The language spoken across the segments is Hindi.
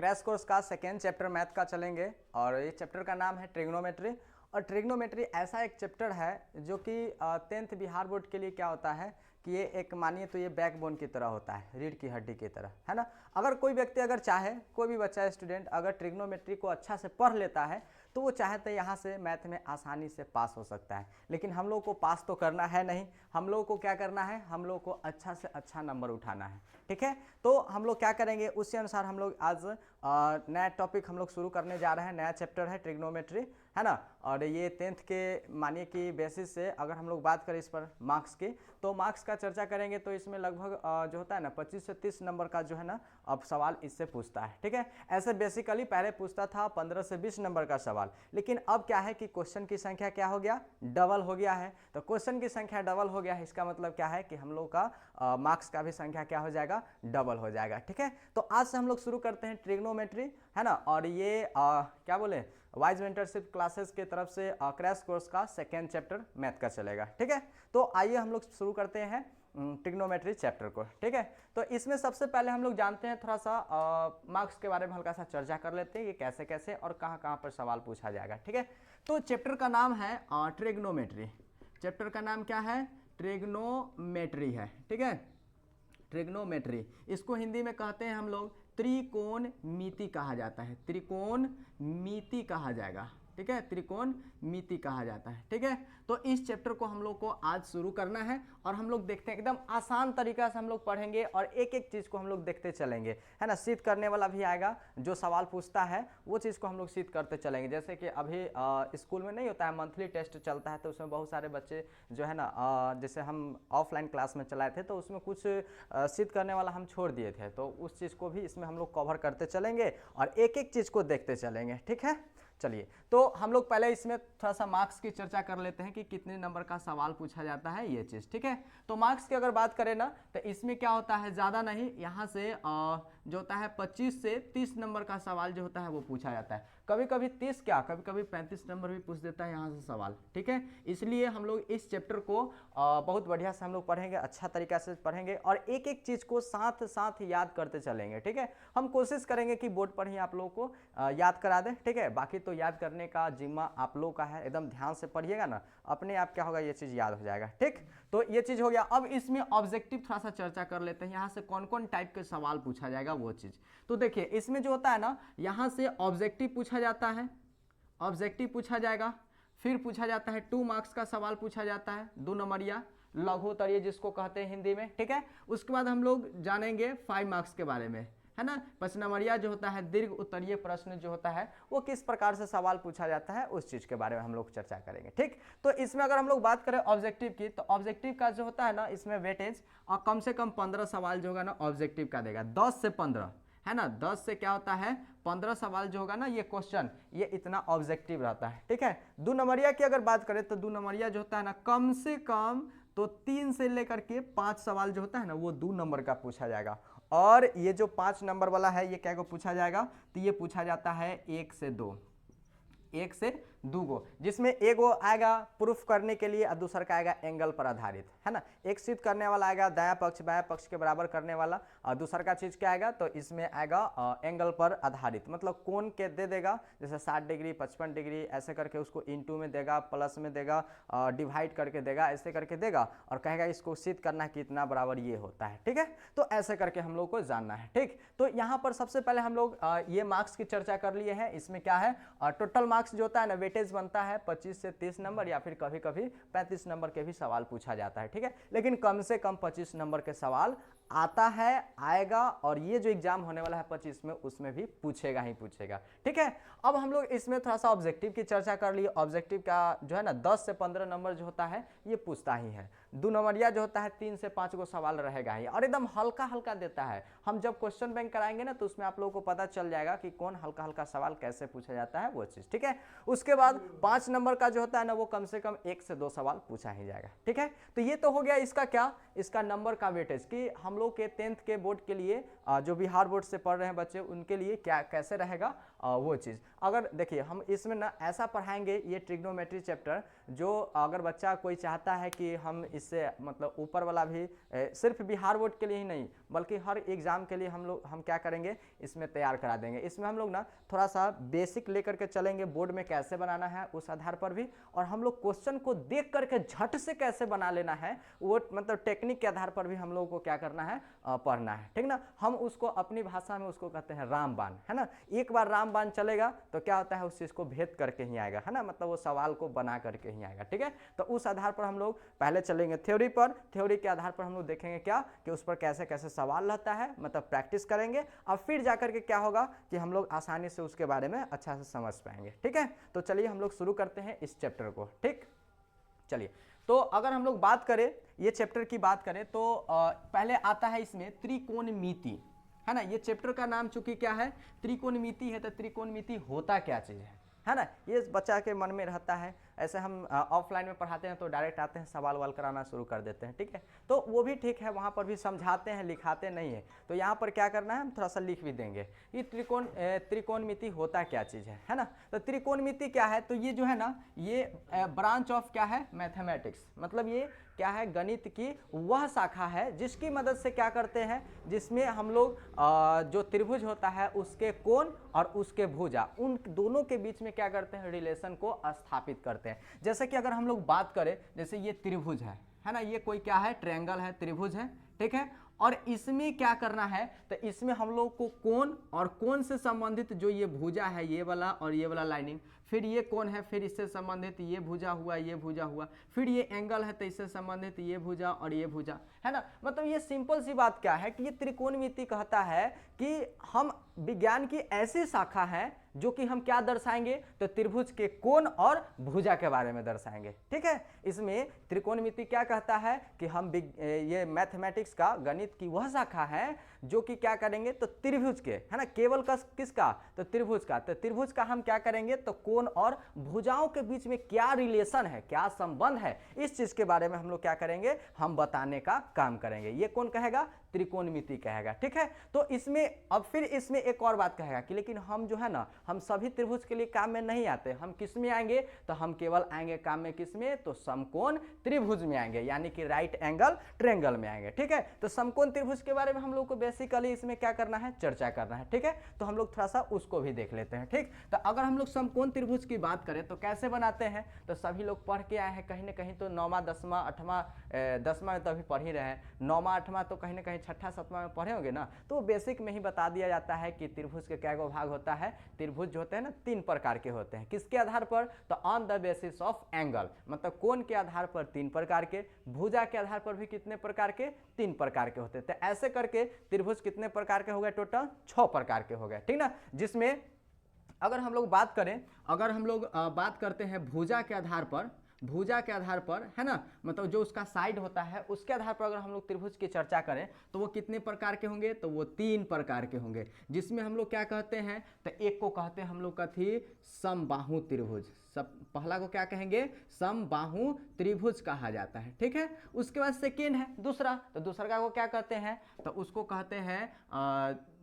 क्रैश कोर्स का सेकेंड चैप्टर मैथ का चलेंगे और ये चैप्टर का नाम है ट्रिग्नोमेट्री। और ट्रिग्नोमेट्री ऐसा एक चैप्टर है जो कि 10th बिहार बोर्ड के लिए क्या होता है कि ये एक मानिए तो ये बैकबोन की तरह होता है, रीढ़ की हड्डी की तरह, है ना। अगर कोई व्यक्ति अगर चाहे, कोई भी बच्चा स्टूडेंट अगर ट्रिग्नोमेट्री को अच्छा से पढ़ लेता है तो वो चाहे तो यहाँ से मैथ में आसानी से पास हो सकता है। लेकिन हम लोग को पास तो करना है नहीं, हम लोग को क्या करना है, हम लोग को अच्छा से अच्छा नंबर उठाना है, ठीक है। तो हम लोग क्या करेंगे उसी अनुसार हम लोग आज नया टॉपिक हम लोग शुरू करने जा रहे हैं। नया चैप्टर है ट्रिग्नोमेट्री, है ना। और ये 10th के मानिए कि बेसिस से अगर हम लोग बात करें इस पर मार्क्स की, तो मार्क्स का चर्चा करेंगे तो इसमें लगभग जो होता है ना 25 से 30 नंबर का जो है ना अब सवाल इससे पूछता है, ठीक है। ऐसे बेसिकली पहले पूछता था 15 से 20 नंबर का सवाल, लेकिन अब क्या है कि क्वेश्चन की संख्या क्या हो गया, डबल हो गया है। तो क्वेश्चन की संख्या डबल हो गया है, इसका मतलब क्या है कि हम लोग का मार्क्स का भी संख्या क्या हो जाएगा, डबल हो जाएगा, ठीक है। तो आज से हम लोग शुरू करते हैं ट्रिग्नोमेट्री, है ना। और ये क्या बोले वाइज मेंटरशिप क्लासेस के तरफ से क्रैश कोर्स का सेकेंड चैप्टर मैथ का चलेगा, ठीक है। तो आइए हम लोग शुरू करते हैं ट्रिग्नोमेट्री चैप्टर को, ठीक है। तो इसमें सबसे पहले हम लोग जानते हैं थोड़ा सा मार्क्स के बारे में हल्का सा चर्चा कर लेते हैं, ये कैसे कैसे और कहाँ कहाँ पर सवाल पूछा जाएगा, ठीक है। तो चैप्टर का नाम है ट्रिग्नोमेट्री। चैप्टर का नाम क्या है, ट्रिग्नोमेट्री है, ठीक है। ट्रिग्नोमेट्री, इसको हिंदी में कहते हैं हम लोग त्रिकोणमिति कहा जाता है, त्रिकोणमिति कहा जाएगा, ठीक है। त्रिकोणमिति कहा जाता है, ठीक है। तो इस चैप्टर को हम लोग को आज शुरू करना है और हम लोग देखते हैं एकदम आसान तरीका से हम लोग पढ़ेंगे और एक एक चीज़ को हम लोग देखते चलेंगे, है ना। सीध करने वाला भी आएगा, जो सवाल पूछता है वो चीज़ को हम लोग सीध करते चलेंगे। जैसे कि अभी स्कूल में नहीं होता है, मंथली टेस्ट चलता है, तो उसमें बहुत सारे बच्चे जो है ना जैसे हम ऑफलाइन क्लास में चलाए थे तो उसमें कुछ सीध करने वाला हम छोड़ दिए थे, तो उस चीज़ को भी इसमें हम लोग कवर करते चलेंगे और एक एक चीज़ को देखते चलेंगे, ठीक है। चलिए, तो हम लोग पहले इसमें थोड़ा सा मार्क्स की चर्चा कर लेते हैं कि कितने नंबर का सवाल पूछा जाता है, ये चीज़, ठीक है। तो मार्क्स की अगर बात करें ना तो इसमें क्या होता है, ज़्यादा नहीं, यहाँ से जो होता है 25 से 30 नंबर का सवाल जो होता है वो पूछा जाता है। कभी कभी 30 क्या, कभी कभी 35 नंबर भी पूछ देता है यहाँ से सवाल, ठीक है। इसलिए हम लोग इस चैप्टर को बहुत बढ़िया से हम लोग पढ़ेंगे, अच्छा तरीका से पढ़ेंगे और एक एक चीज़ को साथ साथ याद करते चलेंगे, ठीक है। हम कोशिश करेंगे कि बोर्ड पर ही आप लोगों को याद करा दें, ठीक है। बाकी तो याद करने का जिम्मा आप लोगों का है, एकदम ध्यान से पढ़िएगा ना, अपने आप क्या होगा ये चीज़ याद हो जाएगा, ठीक। तो ये चीज़ हो गया। अब इसमें ऑब्जेक्टिव थोड़ा सा चर्चा कर लेते हैं, यहाँ से कौन कौन टाइप के सवाल पूछा जाएगा वो चीज़। तो देखिए इसमें जो होता है ना, यहाँ से ऑब्जेक्टिव पूछा जाता है, ऑब्जेक्टिव पूछा जाएगा, फिर पूछा जाता है 2 मार्क्स का सवाल पूछा जाता है, 2 नंबरिया लघु उत्तरीय जिसको कहते हैं हिंदी में, ठीक है। उसके बाद हम लोग जानेंगे 5 मार्क्स के बारे में, है ना। 5 नंबरिया जो होता है दीर्घ उत्तरीय प्रश्न जो होता है वो किस प्रकार से सवाल पूछा जाता है उस चीज़ के बारे में हम लोग चर्चा करेंगे, ठीक। तो इसमें अगर हम लोग बात करें ऑब्जेक्टिव की, तो ऑब्जेक्टिव का जो होता है ना इसमें वेटेज और कम से कम 15 सवाल जो होगा ना ऑब्जेक्टिव का देगा, 10 से 15, है ना। 10 से क्या होता है 15 सवाल जो होगा ना ये क्वेश्चन, ये इतना ऑब्जेक्टिव रहता है, ठीक है। 2 नंबरिया की अगर बात करें तो 2 नंबरिया जो होता है ना कम से कम तो 3 से लेकर के 5 सवाल जो होता है ना वो 2 नंबर का पूछा जाएगा। और ये जो 5 नंबर वाला है ये क्या को पूछा जाएगा, तो ये पूछा जाता है 1 से 2, 1 से 2 गो, जिसमें एक वो आएगा प्रूफ करने के लिए और दूसरा का आएगा एंगल पर आधारित, है ना। एक सिद्ध करने वाला आएगा दायां पक्ष बायां पक्ष के बराबर करने वाला, और दूसरा का चीज़ क्या आएगा तो इसमें आएगा एंगल पर आधारित, मतलब कोण के दे देगा, जैसे 60 डिग्री 55 डिग्री ऐसे करके उसको इनटू में देगा, प्लस में देगा, डिवाइड करके देगा, ऐसे करके देगा और कहेगा इसको सिद्ध करना कितना बराबर ये होता है, ठीक है। तो ऐसे करके हम लोग को जानना है, ठीक। तो यहाँ पर सबसे पहले हम लोग ये मार्क्स की चर्चा कर लिए हैं। इसमें क्या है टोटल मार्क्स जो होता है ना वेटेज बनता है 25 से 30 नंबर या फिर कभी कभी 35 नंबर के भी सवाल पूछा जाता है, ठीक है। लेकिन कम से कम 25 नंबर के सवाल आता है, आएगा, और ये जो एग्जाम होने वाला है 25 में उसमें भी पूछेगा ही पूछेगा, ठीक है। अब हम लोग इसमें थोड़ा सा ऑब्जेक्टिव की चर्चा कर लिए। ऑब्जेक्टिव का जो है ना 10 से 15 नंबर जो होता है ये पूछता ही है। 2 नंबरिया जो होता है 3 से 5 गो सवाल रहेगा ही और एकदम हल्का हल्का देता है। हम जब क्वेश्चन बैंक कराएंगे ना तो उसमें आप लोगों को पता चल जाएगा कि कौन हल्का हल्का सवाल कैसे पूछा जाता है वो चीज़, ठीक है। उसके बाद 5 नंबर का जो होता है ना वो कम से कम 1 से 2 सवाल पूछा ही जाएगा, ठीक है। तो ये तो हो गया इसका क्या, इसका नंबर का वेटेज कि हम लोग के 10th के बोर्ड के लिए जो बिहार बोर्ड से पढ़ रहे हैं बच्चे उनके लिए क्या कैसे रहेगा वो चीज़। अगर देखिए हम इसमें ना ऐसा पढ़ाएंगे ये ट्रिग्नोमेट्री चैप्टर, जो अगर बच्चा कोई चाहता है कि हम इससे मतलब ऊपर वाला भी सिर्फ बिहार बोर्ड के लिए ही नहीं बल्कि हर एग्जाम के लिए हम क्या करेंगे, इसमें तैयार करा देंगे। इसमें हम लोग ना थोड़ा सा बेसिक लेकर के चलेंगे, बोर्ड में कैसे बनाना है उस आधार पर भी, और हम लोग क्वेश्चन को देख करके झट से कैसे बना लेना है वो मतलब टेक्निक के आधार पर भी हम लोगों को क्या करना है, पढ़ना है, ठीक ना। हम उसको अपनी भाषा में उसको कहते हैं रामबाण, है ना। एक बार रामबाण चलेगा तो क्या होता है, उस चीज़ को भेद करके ही आएगा, है ना, मतलब वो सवाल को बना करके ही आएगा, ठीक है। तो उस आधार पर हम लोग पहले चलेंगे थ्योरी पर, थ्योरी के आधार पर हम लोग देखेंगे क्या कि उस पर कैसे कैसे सवाल रहता है, मतलब प्रैक्टिस करेंगे, और फिर जाकर के क्या होगा कि हम लोग आसानी से उसके बारे में अच्छा से समझ पाएंगे, ठीक है। तो चलिए हम लोग शुरू करते हैं इस चैप्टर को, ठीक। चलिए, तो अगर हम लोग बात करें ये चैप्टर की बात करें तो पहले आता है इसमें त्रिकोणमिति, है ना। ये चैप्टर का नाम चूंकि क्या है, त्रिकोणमिति है, तो त्रिकोणमिति होता क्या चीज़ है ना, ये बच्चा के मन में रहता है। ऐसे हम ऑफलाइन में पढ़ाते हैं तो डायरेक्ट आते हैं सवाल वाल कराना शुरू कर देते हैं, ठीक है, तो वो भी ठीक है, वहाँ पर भी समझाते हैं, लिखाते नहीं है। तो यहाँ पर क्या करना है, हम थोड़ा सा लिख भी देंगे ये त्रिकोणमिति होता क्या चीज़ है ना। तो त्रिकोणमिति क्या है, तो ये जो है ना, ये ब्रांच ऑफ क्या है, मैथमेटिक्स, मतलब ये क्या है, गणित की वह शाखा है जिसकी मदद से क्या करते हैं, जिसमें हम लोग जो त्रिभुज होता है उसके कोण और उसके भुजा, उन दोनों के बीच में क्या करते हैं, रिलेशन को स्थापित करते हैं। जैसे कि अगर हम लोग बात करें, जैसे ये त्रिभुज है ना, ये कोई क्या है, ट्रायंगल है, त्रिभुज है, ठीक है। और इसमें क्या करना है, तो इसमें हम लोग को कोण और कोण से संबंधित जो ये भुजा है, ये वाला और ये वाला लाइनिंग, फिर ये कोण है, फिर इससे संबंधित ये भुजा हुआ, ये भुजा हुआ, फिर ये एंगल है तो इससे संबंधित ये भुजा और ये भुजा, है ना। मतलब ये सिंपल सी बात क्या है कि ये त्रिकोणमिति कहता है कि हम विज्ञान की ऐसी शाखा है जो कि हम क्या दर्शाएंगे, तो त्रिभुज के कोण और भुजा के बारे में दर्शाएंगे, ठीक है। इसमें त्रिकोणमिति क्या कहता है कि हम ये मैथमेटिक्स का, गणित की वह शाखा है जो कि क्या करेंगे, तो त्रिभुज के, है ना, केवल किसका, तो त्रिभुज का, तो त्रिभुज का हम क्या करेंगे, तो कोण और भुजाओं के बीच में क्या रिलेशन है, क्या संबंध है, इस चीज के बारे में हम लोग क्या करेंगे, हम बताने का काम करेंगे। ये कौन कहेगा, त्रिकोणमिति कहेगा, ठीक है। तो इसमें अब फिर इसमें एक और बात कहेगा कि लेकिन हम जो है ना, हम सभी त्रिभुज के लिए काम में नहीं आते, हम किस में आएंगे, तो हम केवल आएंगे काम में किस में, तो समकोण त्रिभुज में आएंगे, यानी कि राइट एंगल ट्रायंगल में आएंगे, ठीक है। तो समकोण त्रिभुज के बारे में हम लोग को बेसिकली इसमें क्या करना है, चर्चा करना है, ठीक है। तो हम लोग थोड़ा सा उसको भी देख लेते हैं, ठीक। तो अगर हम लोग समकोण त्रिभुज की बात करें तो कैसे बनाते हैं, तो सभी लोग पढ़ के आए हैं कहीं ना कहीं, तो 9वां 10वां 8वां 10वां में तो अभी पढ़ ही रहे हैं, 9वां 8वां तो कहीं ना कहीं 6ठा 7वां में पढ़े होंगे ना। तो बेसिक में ही बता दिया जाता है कि त्रिभुज के क्या भाग होता है, त्रिभुज जो होते हैं ना 3 प्रकार के होते हैं, किसके आधार पर, तो on the basis of angle, मतलब कोण के आधार पर 3 प्रकार के, भुजा के आधार पर भी कितने प्रकार के, 3 प्रकार के होते हैं। तो ऐसे करके त्रिभुज कितने प्रकार के हो गए, टोटल 6 प्रकार के हो गए, ठीक ना। जिसमें अगर हम लोग बात करें, अगर हम लोग बात करते हैं भुजा के आधार पर, भुजा के आधार पर, है ना, मतलब जो उसका साइड होता है उसके आधार पर अगर हम लोग त्रिभुज की चर्चा करें तो वो कितने प्रकार के होंगे, तो वो 3 प्रकार के होंगे। जिसमें हम लोग क्या कहते हैं, तो एक को कहते हैं हम लोग का थी समबाहु त्रिभुज, सब पहला को क्या कहेंगे, समबाहु त्रिभुज कहा जाता है, ठीक है। उसके बाद सेकेंड है दूसरा, तो दूसरा को क्या कहते हैं, तो उसको कहते हैं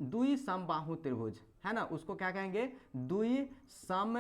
द्विसमबाहु त्रिभुज, है ना, उसको क्या कहेंगे, द्विसमबाहु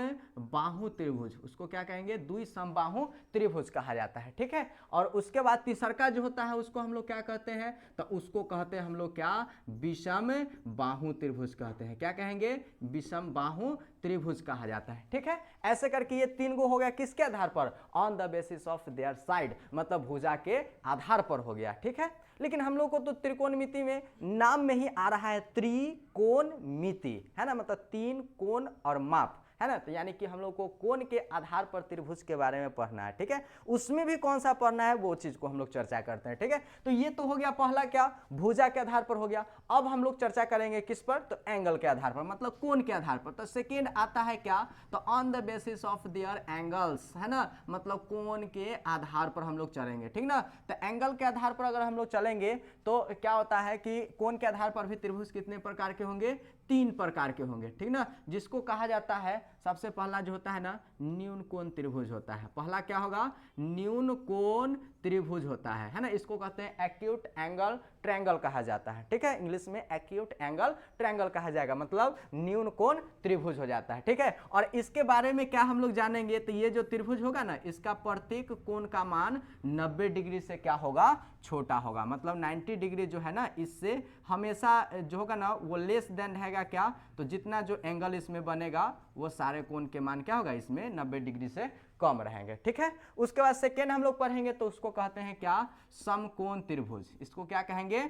त्रिभुज, उसको क्या कहेंगे, द्विसमबाहु त्रिभुज कहा जाता है, ठीक है। और उसके बाद तीसरा जो होता है उसको हम लोग क्या कहते हैं, तो उसको कहते हैं हम लोग क्या, विषमबाहु त्रिभुज कहते हैं, क्या कहेंगे, विषमबाहु त्रिभुज कहा जाता है, ठीक है। ऐसे करके ये 3 गो हो गया किसके आधार पर, on the basis of their side, मतलब भुजा के आधार पर हो गया, ठीक है। लेकिन हम लोग को तो त्रिकोणमिति में नाम में ही आ रहा है त्रिकोणमिति, है ना, मतलब 3 कोण और माप, है ना। तो यानी कि हम लोग को कोण के आधार पर त्रिभुज के बारे में पढ़ना है, ठीक है। उसमें भी कौन सा पढ़ना है वो चीज को हम लोग चर्चा करते हैं, ठीक है। तो ये तो हो गया पहला क्या, भुजा के आधार पर हो गया। अब हम लोग चर्चा करेंगे किस पर, तो एंगल के आधार पर, मतलब कोण के आधार पर। तो सेकेंड आता है क्या, तो on the basis of their angles, है ना, मतलब कोण के आधार पर हम लोग चलेंगे, ठीक ना। तो एंगल के आधार पर अगर हम लोग चलेंगे तो क्या होता है कि कोण के आधार पर भी त्रिभुज कितने प्रकार के होंगे, तीन प्रकार के होंगे, ठीक ना, जिसको कहा जाता है सबसे पहला जो होता है ना न्यून कोण त्रिभुज होता है। पहला क्या होगा, न्यून कोण त्रिभुज होता है ना, इसको कहते हैं एक्यूट एंगल ट्रायंगल कहा जाता है, ठीक है, इंग्लिश में एक्यूट एंगल ट्रायंगल कहा जाएगा, मतलब न्यून कोण त्रिभुज हो जाता है, ठीक है। और इसके बारे में क्या हम लोग जानेंगे, तो ये जो त्रिभुज होगा ना इसका प्रत्येक कोण का मान 90 डिग्री से क्या होगा, छोटा होगा, मतलब 90 डिग्री जो है ना इससे हमेशा जो होगा ना वो लेस देन रहेगा क्या, तो जितना जो एंगल इसमें बनेगा वो सारे कोण के मान क्या होगा इसमें 90 डिग्री से कम रहेंगे, ठीक है। उसके बाद सेकेंड हम लोग पढ़ेंगे तो उसको कहते हैं क्या, समकोण त्रिभुज। इसको क्या कहेंगे,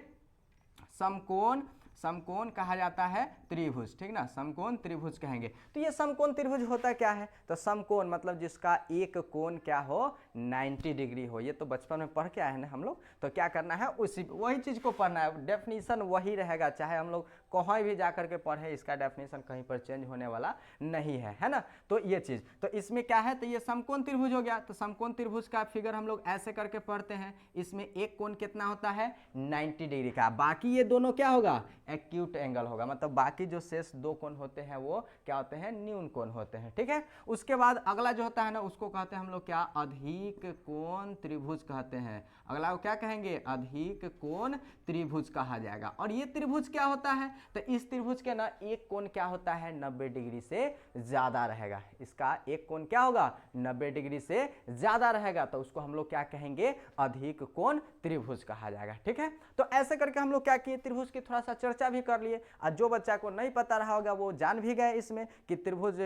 समकोण, समकोण कहा जाता है त्रिभुज, ठीक ना, समकोण त्रिभुज कहेंगे। तो ये समकोण त्रिभुज होता क्या है, तो समकोण मतलब जिसका एक कोण क्या हो 90 डिग्री हो। ये तो बचपन में पढ़ के आए हैं ना हम लोग, तो क्या करना है उसी वही चीज को पढ़ना है, डेफिनेशन वही रहेगा, चाहे हम लोग कहीं भी जाकर के पढ़े, इसका डेफिनेशन कहीं पर चेंज होने वाला नहीं है ना। तो ये चीज, तो इसमें क्या है, तो ये समकोण त्रिभुज हो गया। तो समकोण त्रिभुज का फिगर हम लोग ऐसे करके पढ़ते हैं, इसमें एक कोण कितना होता है 90 डिग्री का, बाकी ये दोनों क्या होगा एक्यूट एंगल होगा, मतलब बाकी जो शेष दो कोण होते हैं वो क्या होते हैं, न्यून कोण होते हैं, ठीक है। उसके बाद अगला जो होता है ना उसको कहते हैं हम लोग क्या, अधिक कोण त्रिभुज कहते हैं। अगला क्या कहेंगे, अधिक कोण त्रिभुज कहा जाएगा। और ये त्रिभुज क्या होता है, तो इस त्रिभुज के ना एक कोण क्या होता है 90 डिग्री से ज्यादा रहेगा, इसका एक कोण क्या होगा 90 डिग्री से ज्यादा रहेगा, तो उसको हम लोग क्या कहेंगे, अधिक कोण त्रिभुज कहा जाएगा, ठीक है। तो ऐसे करके हम लोग क्या किए, त्रिभुज की थोड़ा सा चर्चा भी कर लिए, और जो बच्चा को नहीं पता रहा होगा वो जान भी गए इसमें कि त्रिभुज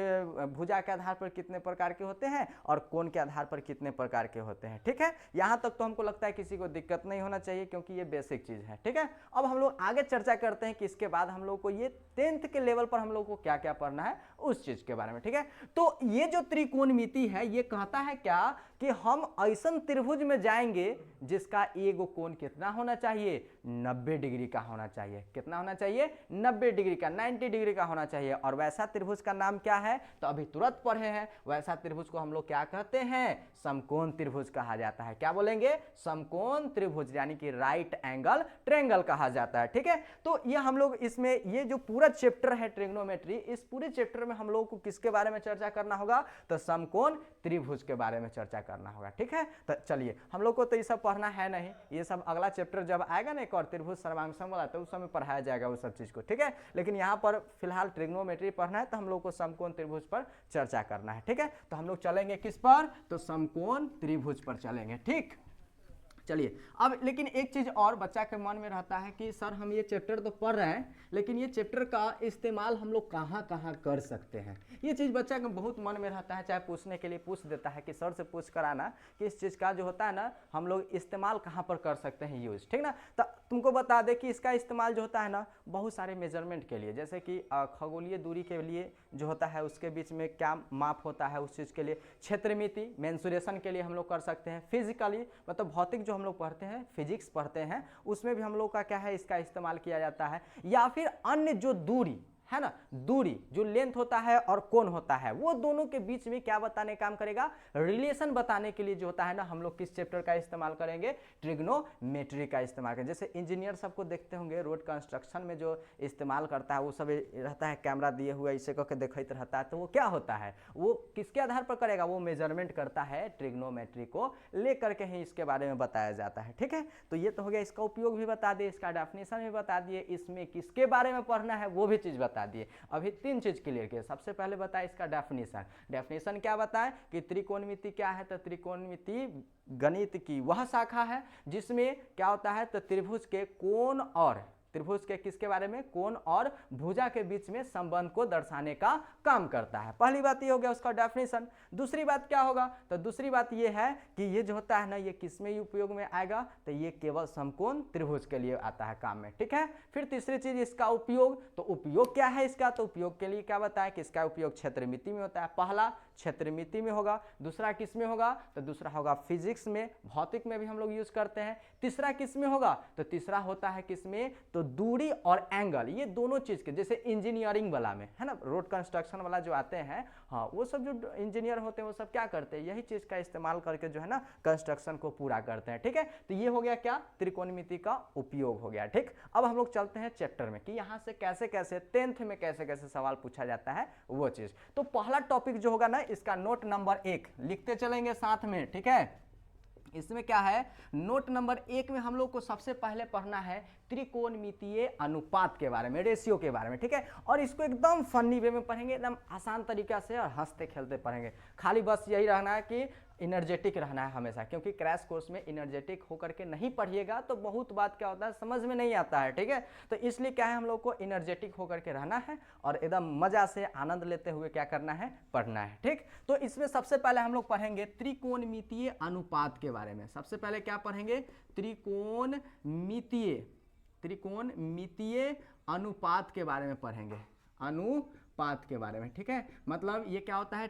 भुजा के आधार पर कितने प्रकार के होते हैं और कोण के आधार पर कितने प्रकार के होते हैं, ठीक है। यहां तक तो हमको लगता है किसी को दिक्कत नहीं होना चाहिए क्योंकि ये बेसिक चीज है, ठीक है। अब हम लोग आगे चर्चा करते हैं कि इसके बाद हम लोग को ये 10th के लेवल पर हम लोग को क्या क्या पढ़ना है उस चीज के बारे में, ठीक है। तो ये जो त्रिकोणमिति है ये कहता है क्या कि हम ऐसा त्रिभुज में जाएंगे जिसका एक कोण कितना होना चाहिए 90 डिग्री का होना चाहिए, कितना होना चाहिए 90 डिग्री का, 90 डिग्री का होना चाहिए। और वैसा त्रिभुज का नाम क्या है, तो अभी तुरंत पढ़े हैं, वैसा त्रिभुज को हम लोग क्या कहते हैं, समकोण त्रिभुज कहा जाता है। क्या बोलेंगे, समकोण त्रिभुज, यानी कि राइट एंगल ट्रायंगल कहा जाता है, ठीक है। तो ये हम लोग इसमें ये जो पूरा चैप्टर है ट्रिग्नोमेट्री, इस पूरे चैप्टर में हम लोग को किसके बारे में चर्चा करना होगा, तो समकोण त्रिभुज के बारे में चर्चा करना होगा, ठीक है। तो चलिए, हम लोग को तो ये सब पढ़ना है नहीं, ये सब अगला चैप्टर जब आएगा ना एक और त्रिभुज सर्वांगसम वाला, तो उस समय पढ़ाया जाएगा वो सब चीज को, ठीक है। लेकिन यहाँ पर फिलहाल ट्रिग्नोमेट्री पढ़ना है, तो हम लोग को समकोण त्रिभुज पर चर्चा करना है, ठीक है। तो हम लोग चलेंगे किस पर, तो समकोण त्रिभुज पर चलेंगे, ठीक। चलिए, अब लेकिन एक चीज और बच्चा के मन में रहता है कि सर हम ये चैप्टर तो पढ़ रहे हैं, लेकिन ये चैप्टर का इस्तेमाल हम लोग कहाँ कहाँ कर सकते हैं, ये चीज़ बच्चा के बहुत मन में रहता है, चाहे पूछने के लिए पूछ देता है कि सर से पूछ कर आना कि इस चीज़ का जो होता है ना हम लोग इस्तेमाल कहाँ पर कर सकते हैं यूज, ठीक ना। तो तुमको बता दें कि इसका इस्तेमाल जो होता है ना बहुत सारे मेजरमेंट के लिए, जैसे कि खगोलीय दूरी के लिए जो होता है उसके बीच में क्या माप होता है उस चीज़ के लिए, क्षेत्रमिति मेंसुरेशन के लिए हम लोग कर सकते हैं, फिजिकली मतलब भौतिक हम लोग पढ़ते हैं, फिजिक्स पढ़ते हैं, उसमें भी हम लोग का क्या है इसका इस्तेमाल किया जाता है। या फिर अन्य जो दूरी है ना, दूरी जो लेंथ होता है और कोण होता है वो दोनों के बीच में क्या बताने काम करेगा, रिलेशन बताने के लिए जो होता है ना हम लोग किस चैप्टर का इस्तेमाल करेंगे, ट्रिग्नोमेट्री का इस्तेमाल करेंगे। जैसे इंजीनियर सबको देखते होंगे रोड कंस्ट्रक्शन में जो इस्तेमाल करता है वो सब रहता है कैमरा दिए हुए इसे करके दिखाई रहता है, तो वो क्या होता है, वो किसके आधार पर करेगा, वो मेजरमेंट करता है, ट्रिग्नोमेट्री को लेकर के ही इसके बारे में बताया जाता है, ठीक है। तो ये तो हो गया, इसका उपयोग भी बता दिए, इसका डेफिनेशन भी बता दिए, इसमें किसके बारे में पढ़ना है वो भी चीज बता दिए। अभी तीन चीज क्लियर किए, सबसे पहले बताए इसका डेफिनेशन, डेफिनेशन क्या बताएं कि त्रिकोणमिति क्या है, तो त्रिकोणमिति गणित की वह शाखा है जिसमें क्या होता है, तो त्रिभुज के कोण और त्रिभुज के किसके बारे में, कोण और भुजा के बीच में संबंध को दर्शाने का काम करता है। पहली बात ये हो गया उसका डेफिनेशन। दूसरी बात क्या होगा, तो दूसरी बात ये है कि ये जो होता है ना ये किस में उपयोग में आएगा, तो ये केवल समकोण त्रिभुज के लिए आता है काम में, ठीक है। फिर तीसरी चीज इसका उपयोग, तो उपयोग क्या है इसका, तो उपयोग के लिए क्या बताया कि इसका उपयोग क्षेत्रमिति में होता है। पहला क्षेत्रमिति में होगा, दूसरा किस में होगा, तो दूसरा होगा फिजिक्स में, भौतिक में भी हम लोग यूज करते हैं। तीसरा किस में होगा, तो तीसरा होता है किस में, तो दूरी और एंगल ये दोनों चीज़ के, जैसे इंजीनियरिंग वाला में है ना, रोड कंस्ट्रक्शन वाला जो आते हैं, हाँ वो सब जो इंजीनियर होते हैं वो सब क्या करते हैं, यही चीज़ का इस्तेमाल करके जो है ना कंस्ट्रक्शन को पूरा करते हैं। ठीक है, तो ये हो गया क्या, त्रिकोणमिति का उपयोग हो गया। ठीक, अब हम लोग चलते हैं चैप्टर में कि यहाँ से कैसे कैसे 10th में कैसे कैसे सवाल पूछा जाता है वो चीज़। तो पहला टॉपिक जो होगा ना, इसका नोट नंबर 1 लिखते चलेंगे साथ में। ठीक है, इसमें क्या है, नोट नंबर 1 में हम लोग को सबसे पहले पढ़ना है त्रिकोणमितीय अनुपात के बारे में, रेशियो के बारे में। ठीक है, और इसको एकदम फनी वे में पढ़ेंगे, एकदम आसान तरीका से और हंसते खेलते पढ़ेंगे। खाली बस यही रहना है कि इनर्जेटिक रहना है हमेशा, क्योंकि क्रैश कोर्स में इनर्जेटिक होकर के नहीं पढ़िएगा तो बहुत बात क्या होता है समझ में नहीं आता है। ठीक है, तो इसलिए क्या है, हम लोग को इनर्जेटिक होकर के रहना है और एकदम मजा से आनंद लेते हुए क्या करना है, पढ़ना है। ठीक, तो इसमें सबसे पहले हम लोग पढ़ेंगे त्रिकोणमितीय अनुपात के बारे में। सबसे पहले क्या पढ़ेंगे, त्रिकोणमितीय अनुपात के बारे में पढ़ेंगे, अनुपात के बारे में। ठीक है, मतलब ये क्या होता है,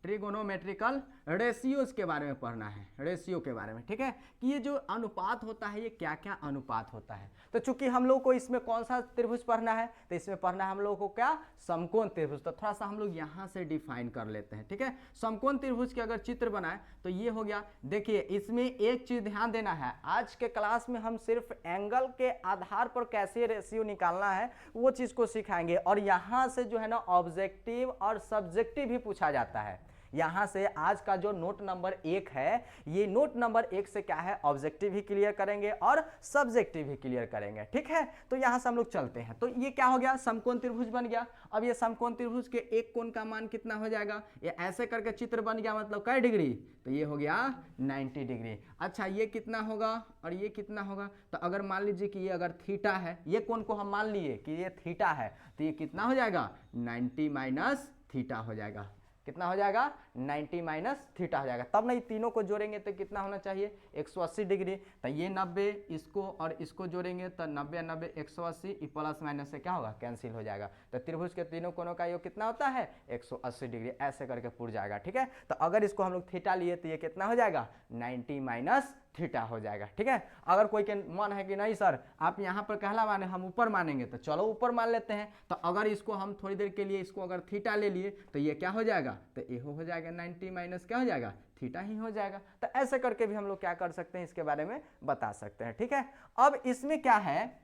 ट्रिगोनोमेट्रिकल रेशियोज के बारे में पढ़ना है, रेशियो के बारे में। ठीक है, कि ये जो अनुपात होता है ये क्या क्या अनुपात होता है। तो चूंकि हम लोग को इसमें कौन सा त्रिभुज पढ़ना है, तो इसमें पढ़ना है हम लोग को क्या, समकोण त्रिभुज। तो थोड़ा सा हम लोग यहाँ से डिफाइन कर लेते हैं। ठीक है, समकोण त्रिभुज के अगर चित्र बनाए तो ये हो गया। देखिए इसमें एक चीज ध्यान देना है, आज के क्लास में हम सिर्फ एंगल के आधार पर कैसे रेशियो निकालना है वो चीज को सिखाएंगे, और यहाँ से जो है ना ऑब्जेक्टिव और सब्जेक्टिव भी पूछा जाता है। यहां से आज का जो नोट नंबर 1 है, ये नोट नंबर 1 से क्या है, ऑब्जेक्टिव भी क्लियर करेंगे और सब्जेक्टिव भी क्लियर करेंगे। ठीक है, तो यहां से हम लोग चलते हैं। तो ये क्या हो गया, समकोण त्रिभुज बन गया। अब ये समकोण त्रिभुज के एक कोण का मान कितना हो जाएगा, ये ऐसे करके चित्र बन गया, मतलब कै डिग्री, तो ये हो गया 90 डिग्री। अच्छा ये कितना होगा और ये कितना होगा, तो अगर मान लीजिए कि ये अगर थीटा है, ये कोण को हम मान लिए कि ये थीटा है, तो ये कितना हो जाएगा, 90 माइनस थीटा हो जाएगा। कितना हो जाएगा, 90 माइनस थीटा हो जाएगा। तब नहीं, तीनों को जोड़ेंगे तो कितना होना चाहिए, 180 डिग्री। तो ये 90 इसको और इसको जोड़ेंगे तो 90 90 180, प्लस माइनस से क्या होगा, कैंसिल हो जाएगा। तो त्रिभुज के तीनों कोणों का योग कितना होता है, 180 डिग्री, ऐसे करके पूर जाएगा। ठीक है, तो अगर इसको हम लोग थीटा लिए तो ये कितना हो जाएगा, 90 माइनस थीटा हो जाएगा। ठीक है, अगर कोई के मन है कि नहीं सर आप यहाँ पर कहला माने, हम ऊपर मानेंगे, तो चलो ऊपर मान लेते हैं। तो अगर इसको हम थोड़ी देर के लिए इसको अगर थीटा ले लिए तो ये क्या हो जाएगा, तो ये हो जाएगा 90 माइनस क्या हो जाएगा, थीटा ही हो जाएगा। तो ऐसे करके भी हम लोग क्या कर सकते हैं, इसके बारे में बता सकते हैं। ठीक है, अब इसमें क्या है,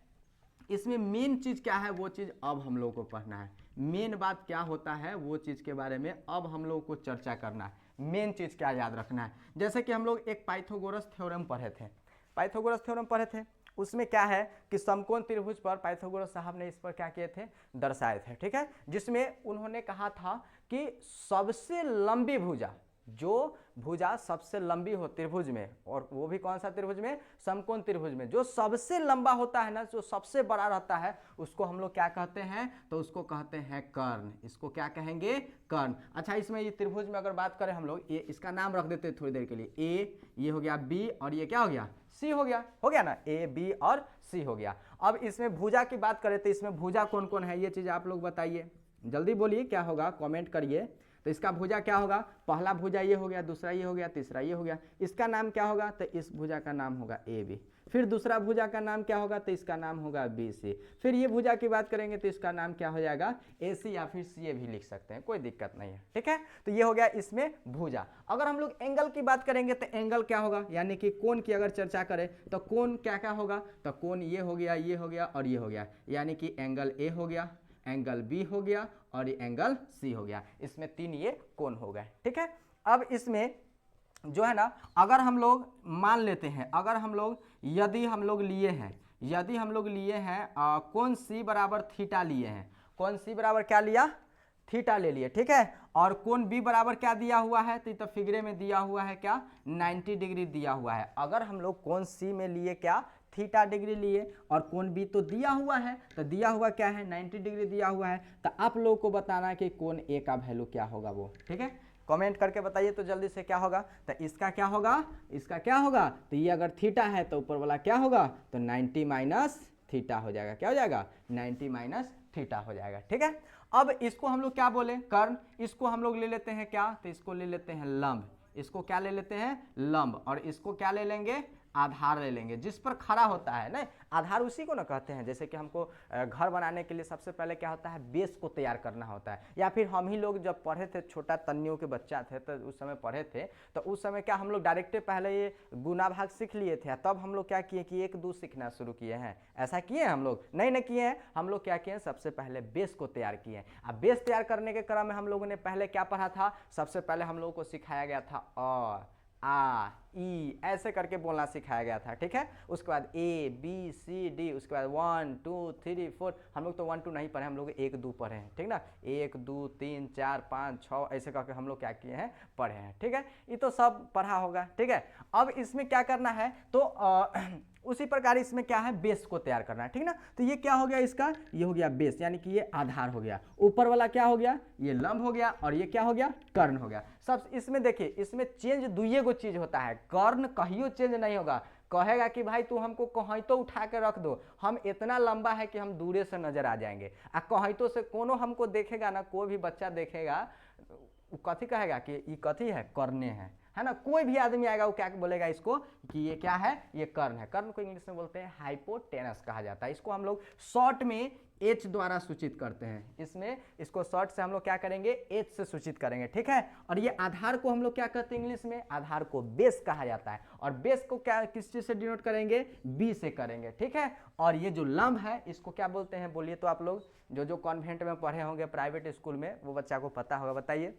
इसमें मेन चीज क्या है वो चीज अब हम लोग को पढ़ना है। मेन बात क्या होता है वो चीज के बारे में अब हम लोग को चर्चा करना है। मेन चीज क्या याद रखना है, जैसे कि हम लोग एक पाइथागोरस थ्योरम पढ़े थे, उसमें क्या है कि समकोण त्रिभुज पर पाइथागोरस साहब ने इस पर क्या किए थे, दर्शाए थे। ठीक है, जिसमें उन्होंने कहा था कि सबसे लंबी भुजा, जो भुजा सबसे लंबी हो त्रिभुज में, और वो भी कौन सा त्रिभुज में, समकोण त्रिभुज में, जो सबसे लंबा होता है ना, जो सबसे बड़ा रहता है, उसको हम लोग क्या कहते हैं, तो उसको कहते हैं कर्ण। इसको क्या कहेंगे, कर्ण। अच्छा इसमें ये त्रिभुज में अगर बात करें हम लोग, ये इसका नाम रख देते हैं थोड़ी देर के लिए, ए, ये हो गया बी, और ये क्या हो गया, सी हो गया ना, ए बी और सी हो गया। अब इसमें भुजा की बात करें तो इसमें भुजा कौन कौन है, ये चीज आप लोग बताइए, जल्दी बोलिए क्या होगा, कमेंट करिए। तो इसका भुजा क्या होगा, पहला भुजा ये हो गया, दूसरा ये हो गया, तीसरा ये हो गया। इसका नाम क्या होगा, तो इस भुजा का नाम होगा ए बी। फिर दूसरा भुजा का नाम क्या होगा, तो इसका नाम होगा बी सी। फिर ये भुजा की बात करेंगे तो इसका नाम क्या हो जाएगा, ए सी, या फिर सी ए भी लिख सकते हैं, कोई दिक्कत नहीं है। ठीक है, तो ये हो गया इसमें भुजा। अगर हम लोग एंगल की बात करेंगे तो एंगल क्या होगा, यानी कि कोण की अगर चर्चा करें तो कोण क्या क्या होगा, तो कोण ये हो गया, ये हो गया और ये हो गया, यानी कि एंगल ए हो गया, एंगल बी हो गया और ये एंगल सी हो गया। इसमें 3 ये कोण हो गए। ठीक है, अब इसमें जो है ना, अगर हम लोग मान लेते हैं, अगर हम लोग यदि हम लोग लिए हैं कोण सी बराबर थीटा लिए हैं, कोण सी बराबर क्या लिया, थीटा ले लिए। ठीक है, और कोण बी बराबर क्या दिया हुआ है, तो फिगरे में दिया हुआ है क्या, 90 डिग्री दिया हुआ है। अगर हम लोग कोण सी में लिए क्या, थीटा डिग्री लिए, और कोण बी तो दिया हुआ है, तो दिया हुआ क्या है, 90 डिग्री दिया हुआ है। तो आप लोगों को बताना है कि कोण ए का वैल्यू क्या होगा वो। ठीक है, कमेंट करके बताइए तो जल्दी से क्या होगा, तो इसका क्या होगा, इसका क्या होगा, तो ये अगर थीटा है तो ऊपर वाला क्या होगा, तो 90 माइनस थीटा हो जाएगा। क्या हो जाएगा, 90 माइनस थीटा हो जाएगा। ठीक है, अब इसको हम लोग क्या बोले, कर्ण। इसको हम लोग ले लेते हैं क्या, तो इसको ले लेते हैं लंब। इसको क्या ले लेते हैं, लंब, और इसको क्या ले लेंगे, आधार ले लेंगे, जिस पर खड़ा होता है ना। आधार उसी को ना कहते हैं। जैसे कि हमको घर बनाने के लिए सबसे पहले क्या होता है, बेस को तैयार करना होता है। या फिर हम ही लोग जब पढ़े थे, छोटा तन्नियों के बच्चा थे तो उस समय पढ़े थे, तो उस समय क्या हम लोग डायरेक्ट पहले ये गुना भाग सीख लिए थे, तब हम लोग क्या किए कि 1 2 सीखना शुरू किए हैं। ऐसा किए हम लोग? नहीं किए हैं। हम लोग क्या किए, सबसे पहले बेस को तैयार किए। अब बेस तैयार करने के क्रम में हम लोगों ने पहले क्या पढ़ा था, सबसे पहले हम लोगों को सिखाया गया था अ आ ई ऐसे करके बोलना सिखाया गया था, ठीक है। उसके बाद ए बी सी डी, उसके बाद 1 2 3 4, हम लोग तो 1 2 नहीं पढ़े, हम लोग 1 2 पढ़े हैं, ठीक ना। 1 2 3 4 5 6 ऐसे करके हम लोग क्या किए हैं, पढ़े हैं, ठीक है। ये तो सब पढ़ा होगा, ठीक है। अब इसमें क्या करना है, तो उसी प्रकार इसमें क्या है, बेस को तैयार करना है, ठीक ना। तो ये क्या हो गया, इसका ये हो गया बेस, यानी कि ये आधार हो गया। ऊपर वाला क्या हो गया, ये लंब हो गया, और ये क्या हो गया, कर्ण हो गया। सब इसमें देखिए, इसमें चेंज दुइये गो चीज होता है, कर्ण कहियो चेंज नहीं होगा। कहेगा कि भाई तू हमको कहीं उठा के रख दो, हम इतना लंबा है कि हम दूरे से नजर आ जाएंगे। आ कहीं से कोनो हमको देखेगा ना, कोई भी बच्चा देखेगा, वो कथी कहेगा कि ये कथी है, कर्णे है ना। कोई भी आदमी आएगा वो क्या बोलेगा इसको कि ये क्या है, ये कर्ण है। कर्ण को इंग्लिश में बोलते हैं हाइपोटेनस कहा जाता है। इसको हम लोग शॉर्ट में H द्वारा सूचित करते हैं। इसमें इसको शॉर्ट से हम लोग क्या करेंगे, H से सूचित करेंगे, ठीक है। और ये आधार को हम लोग क्या कहते हैं इंग्लिश में, आधार को बेस कहा जाता है। और बेस को क्या किस चीज से डिनोट करेंगे, B से करेंगे, ठीक है। और ये जो लंब है इसको क्या बोलते हैं, बोलिए तो। आप लोग जो कॉन्वेंट में पढ़े होंगे प्राइवेट स्कूल में, वो बच्चा को पता होगा, बताइए।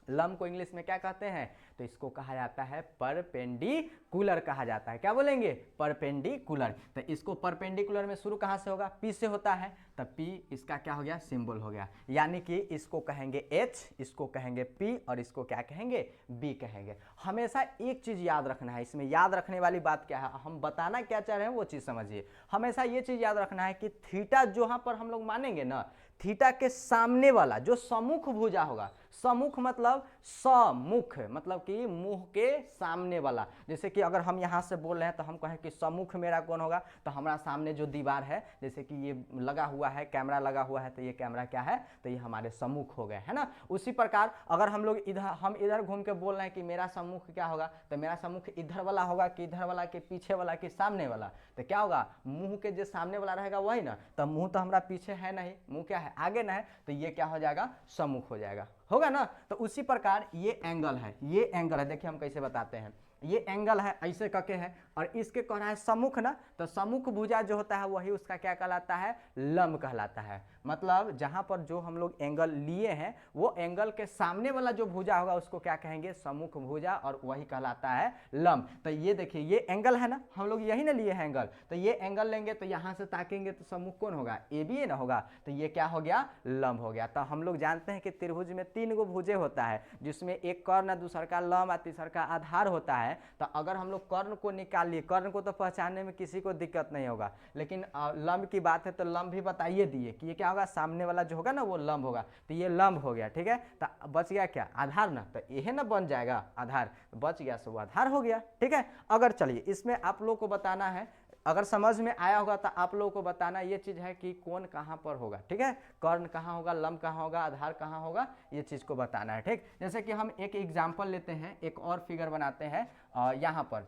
लंब को इंग्लिश में क्या कहते हैं, तो इसको कहा जाता है परपेंडिकुलर कहा जाता है। क्या बोलेंगे, परपेंडिकुलर। तो इसको परपेंडिकुलर में शुरू कहाँ से होगा, P से होता है, तब P इसका क्या हो गया, सिंबल हो गया। यानी कि इसको कहेंगे H, इसको कहेंगे P, और इसको क्या कहेंगे, B कहेंगे। हमेशा एक चीज याद रखना है, इसमें याद रखने वाली बात क्या है, हम बताना क्या चाह रहे हैं वो चीज समझिए। हमेशा ये चीज याद रखना है कि थीटा जहां पर हम लोग मानेंगे ना, थीटा के सामने वाला जो सम्मुख भुजा होगा, सम्मुख मतलब सम्मुख मतलब कि मुंह के सामने वाला। जैसे कि अगर हम यहाँ से बोल रहे हैं तो हम कहें कि सम्मुख मेरा कौन होगा, तो हमारा सामने जो दीवार है, जैसे कि ये लगा हुआ है, कैमरा लगा हुआ है, तो ये कैमरा क्या है, तो ये हमारे सम्मुख हो गए, है ना। उसी प्रकार अगर हम लोग इधर घूम के बोल रहे हैं कि मेरा सम्मुख क्या होगा, तो मेरा सम्मुख इधर वाला होगा कि इधर वाला के पीछे वाला कि सामने वाला, तो क्या होगा, मुंह के जो सामने वाला रहेगा वही ना। तो मुंह तो हमारा पीछे है नहीं, मुंह क्या है, आगे ना है, तो ये क्या हो जाएगा, सम्मुख हो जाएगा, होगा ना। तो उसी प्रकार ये एंगल है, ये एंगल है, देखिए हम कैसे बताते हैं। ये एंगल है, ऐसे करके है, और इसके कह रहा है सम्मुख ना, तो सम्मुख भुजा जो होता है वही उसका क्या कहलाता है, लंब कहलाता है। मतलब जहां पर जो हम लोग एंगल लिए हैं, वो एंगल के सामने वाला जो भुजा होगा उसको क्या कहेंगे, सम्मुख भुजा, और वही कहलाता है लंब। तो ये देखिए, ये एंगल है ना, हम लोग यही ना लिए हैं एंगल, तो ये एंगल लेंगे तो यहाँ से ताकेंगे तो सम्मुख कौन होगा, AB ना होगा, तो ये क्या हो गया, लंब हो गया। तो हम लोग जानते हैं कि त्रिभुज में 3 गो भुजे होता है, जिसमें एक कर्ण, दूसरा का लंब और तीसरा का आधार होता है। तो अगर हम लोग कर्ण को निकाल लिए, कर्ण को तो पहचानने में किसी को दिक्कत नहीं होगा, लेकिन लंब की बात है तो लंब भी बताइए दिए कि ये क्या होगा, सामने वाला जो होगा ना वो लंब होगा, तो ये लंब हो गया, ठीक है। तो बच गया क्या, आधार ना, तो यह ना बन जाएगा आधार, बच गया सो आधार हो गया, ठीक है। अगर चलिए इसमें आप लोग को बताना है, अगर समझ में आया होगा तो आप लोगों को बताना ये चीज है कि कौन कहाँ पर होगा, ठीक है। कर्ण कहाँ होगा, लंब कहाँ होगा, आधार कहाँ होगा, ये चीज को बताना है, ठीक। जैसे कि हम एक एग्जाम्पल लेते हैं, एक और फिगर बनाते हैं। यहाँ पर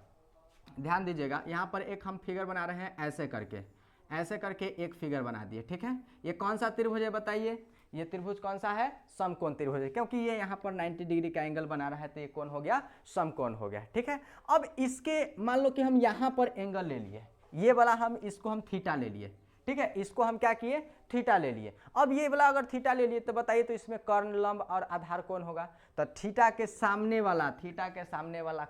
ध्यान दीजिएगा, यहाँ पर एक हम फिगर बना रहे हैं, ऐसे करके एक फिगर बना दिए, ठीक है। ये कौन सा त्रिभुज है बताइए, ये त्रिभुज कौन सा है, समकोण त्रिभुज है, क्योंकि ये यहाँ पर 90 डिग्री का एंगल बना रहा है, तो ये कौन हो गया, समकोण हो गया, ठीक है। अब इसके मान लो कि हम यहाँ पर एंगल ले लिए, ये वाला इसको हम थीटा ले लिए, ठीक है। इसको हम क्या किए, थीटा ले लिए। अब ये वाला अगर थीटा ले लिए तो बताइए, तो इसमें कर्ण, लंब और आधार कौन होगा, तो थीटा के सामने वाला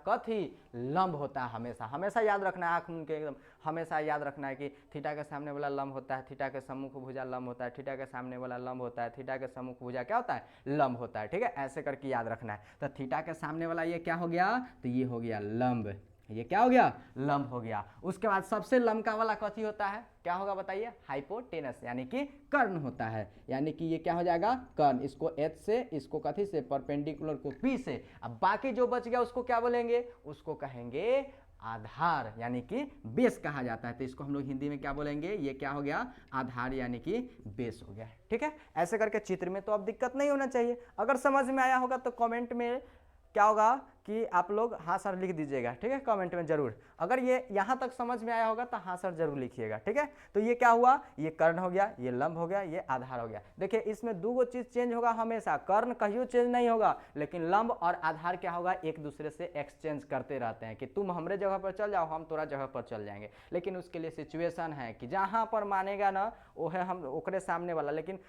कथी, लंब होता है। हमेशा हमेशा याद रखना है, आँख उनके एकदम हमेशा याद रखना है कि थीटा के सामने वाला लंब होता है, थीटा के सम्मुख भुजा लंब होता है, थीटा के सामने वाला लंब होता है, थीटा के सम्मुख भुजा क्या होता है, लंब होता है, ठीक है। ऐसे करके याद रखना है। तो थीटा के सामने वाला ये क्या हो गया, तो ये हो गया लंब, ये क्या हो गया, लंब हो गया। उसके बाद सबसे लंबका वाला कथी होता है, क्या होगा बताइए, हाइपोटेनस, यानी कि कर्ण होता है, यानी कि ये क्या हो जाएगा, कर्ण। इसको H से, इसको कथी से, परपेंडिकुलर को P से। अब बाकी जो बच गया उसको क्या बोलेंगे, उसको कहेंगे आधार, यानी कि बेस कहा जाता है। तो इसको हम लोग हिंदी में क्या बोलेंगे, ये क्या हो गया, आधार, यानी कि बेस हो गया, ठीक है। ऐसे करके चित्र में तो अब दिक्कत नहीं होना चाहिए। अगर समझ में आया होगा तो कमेंट में क्या होगा कि आप लोग हाँ सर लिख दीजिएगा, ठीक है, कमेंट में जरूर। अगर ये यहाँ तक समझ में आया होगा तो हाँ सर जरूर लिखिएगा, ठीक है। तो ये क्या हुआ, ये कर्ण हो गया, ये लंब हो गया, ये आधार हो गया। देखिए इसमें दो गो चीज चेंज होगा हमेशा, कर्ण कहियो चेंज नहीं होगा, लेकिन लंब और आधार क्या होगा, एक दूसरे से एक्सचेंज करते रहते हैं कि तुम हमरे जगह पर चल जाओ, हम तोरा जगह पर चल जाएंगे। लेकिन उसके लिए सिचुएशन है कि जहाँ पर मानेगा ना वो है हम ओकरे सामने वाला, लेकिन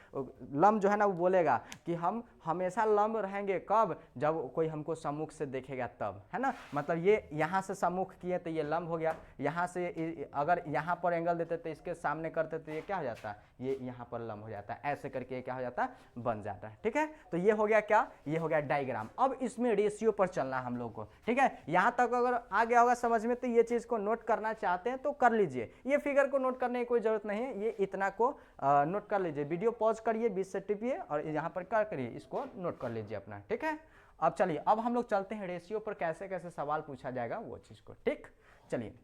लंब जो है ना वो बोलेगा कि हम हमेशा लंब रहेंगे, कब, जब कोई हमको सम्मुख से देखेगा तब, है ना। मतलब ये यहाँ से सम्मुख किए तो ये लंब हो गया, यहाँ से अगर यहाँ पर एंगल देते तो इसके सामने करते तो ये क्या हो जाता है, ये यहाँ पर लंब हो जाता है। ऐसे करके ये क्या हो जाता है, बन जाता है, ठीक है। तो ये हो गया क्या, ये हो गया डायग्राम। अब इसमें रेशियो पर चलना है हम लोग को, ठीक है। यहाँ तक अगर आ गया होगा समझ में तो ये चीज़ को नोट करना चाहते हैं तो कर लीजिए। ये फिगर को नोट करने की कोई जरूरत नहीं है, ये इतना को नोट कर लीजिए। वीडियो पॉज करिए, बीच से टिपिए और यहाँ पर क्या करिए, इसको नोट कर लीजिए अपना, ठीक है। अब चलिए, अब हम लोग चलते हैं रेशियो पर कैसे कैसे सवाल पूछा जाएगा वो चीज़ को, ठीक। चलिए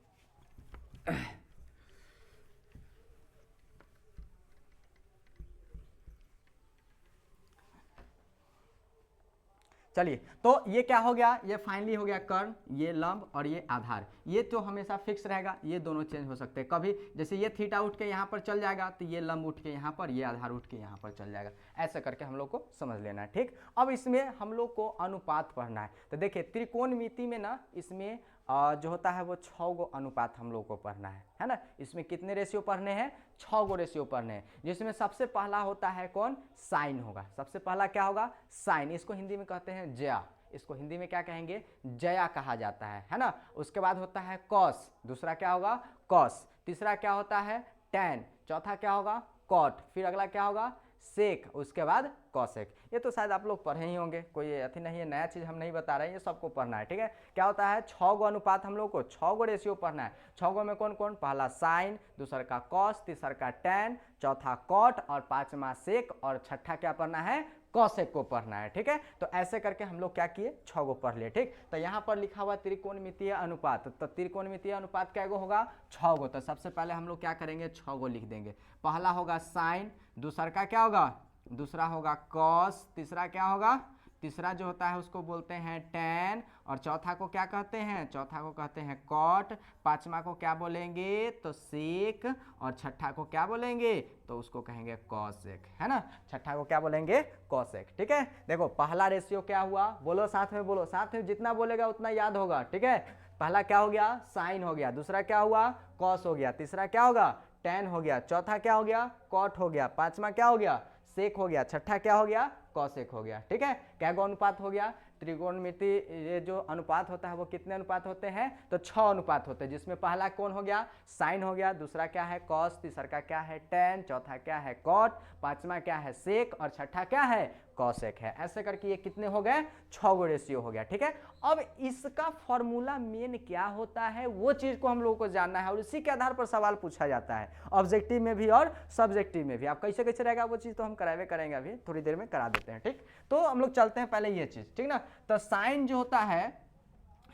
चलिए, तो ये क्या हो गया, ये फाइनली हो गया कर्ण, ये लंब और ये आधार। ये तो हमेशा फिक्स रहेगा, ये दोनों चेंज हो सकते हैं कभी। जैसे ये थीटा उठ के यहाँ पर चल जाएगा तो ये लंब उठ के यहाँ पर, ये आधार उठ के यहाँ पर चल जाएगा। ऐसा करके हम लोग को समझ लेना है, ठीक। अब इसमें हम लोग को अनुपात पढ़ना है। तो देखिए त्रिकोणमिति में ना इसमें जो होता है वो 6 गो अनुपात हम लोग को पढ़ना है ना। इसमें कितने रेशियो पढ़ने हैं, 6 गो रेशियो पढ़ने हैं। जिसमें सबसे पहला होता है कौन, साइन होगा। सबसे पहला क्या होगा, साइन। इसको हिंदी में कहते हैं जया, इसको हिंदी में क्या कहेंगे, जया कहा जाता है ना। उसके बाद होता है कॉस, दूसरा क्या होगा, कॉस। तीसरा क्या होता है, टैन। चौथा क्या होगा, कॉट। फिर अगला क्या होगा, सेक। उसके बाद कॉसेक। ये तो शायद आप लोग पढ़े ही होंगे, कोई अथी नहीं है, नया चीज़ हम नहीं बता रहे हैं, ये सबको पढ़ना है, ठीक है। क्या होता है, 6 गो अनुपात हम लोग को, 6 गो रेशियो पढ़ना है। 6 गो में कौन कौन, पहला साइन, दूसरा का कॉस, तीसरा का टैन, चौथा कॉट और पांचवा सेक और छठा क्या पढ़ना है, कॉसेक को पढ़ना है, ठीक है। तो ऐसे करके हम लोग क्या किए, 6 गो पढ़ लिए, ठीक। तो यहाँ पर लिखा हुआ त्रिकोणमितीय अनुपात, तो त्रिकोणमितीय अनुपात क्या गो होगा, 6 गो। तो सबसे पहले हम लोग क्या करेंगे, 6 गो लिख देंगे। पहला होगा साइन, दूसरा का क्या होगा, दूसरा होगा कॉस, तीसरा क्या होगा, तीसरा जो होता है उसको बोलते हैं टैन, और चौथा को क्या कहते हैं, चौथा को कहते हैं कॉट, पांचवा को क्या बोलेंगे तो सेक, और छठा को क्या बोलेंगे तो उसको कहेंगे कॉसेक, है ना। छठा को क्या बोलेंगे, कॉसेक, ठीक है। देखो पहला रेशियो क्या हुआ, बोलो साथ में, बोलो साथ में, जितना बोलेगा उतना याद होगा, ठीक है। पहला क्या हो गया, साइन हो गया, दूसरा क्या हुआ, कॉस हो गया, तीसरा क्या होगा, टैन हो गया, चौथा क्या हो गया, कॉट हो गया, पांचवा क्या हो गया, सेक हो गया, छठा क्या हो गया, कॉसेक हो गया, ठीक है। क्या गो अनुपात हो गया, त्रिकोणमिति ये जो अनुपात होता है वो कितने अनुपात होते हैं, तो 6 अनुपात होते हैं। जिसमें पहला कौन हो गया, साइन हो गया, दूसरा क्या है कॉस, तीसरा का क्या है टैन, चौथा क्या है कॉट, पांचवा क्या है सेक और छठा क्या है कॉसेक है। ऐसे करके ये कितने हो गए, 6 गो रेशियो हो गया, ठीक है। अब इसका फॉर्मूला मेन क्या होता है वो चीज को हम लोगों को जानना है, और इसी के आधार पर सवाल पूछा जाता है ऑब्जेक्टिव में भी और सब्जेक्टिव में भी। आप कैसे कैसे रहेगा वो चीज तो हम करावे करेंगे, अभी थोड़ी देर में करा देते हैं, ठीक। तो हम लोग चलते हैं पहले ये चीज, ठीक ना। तो साइन जो होता है,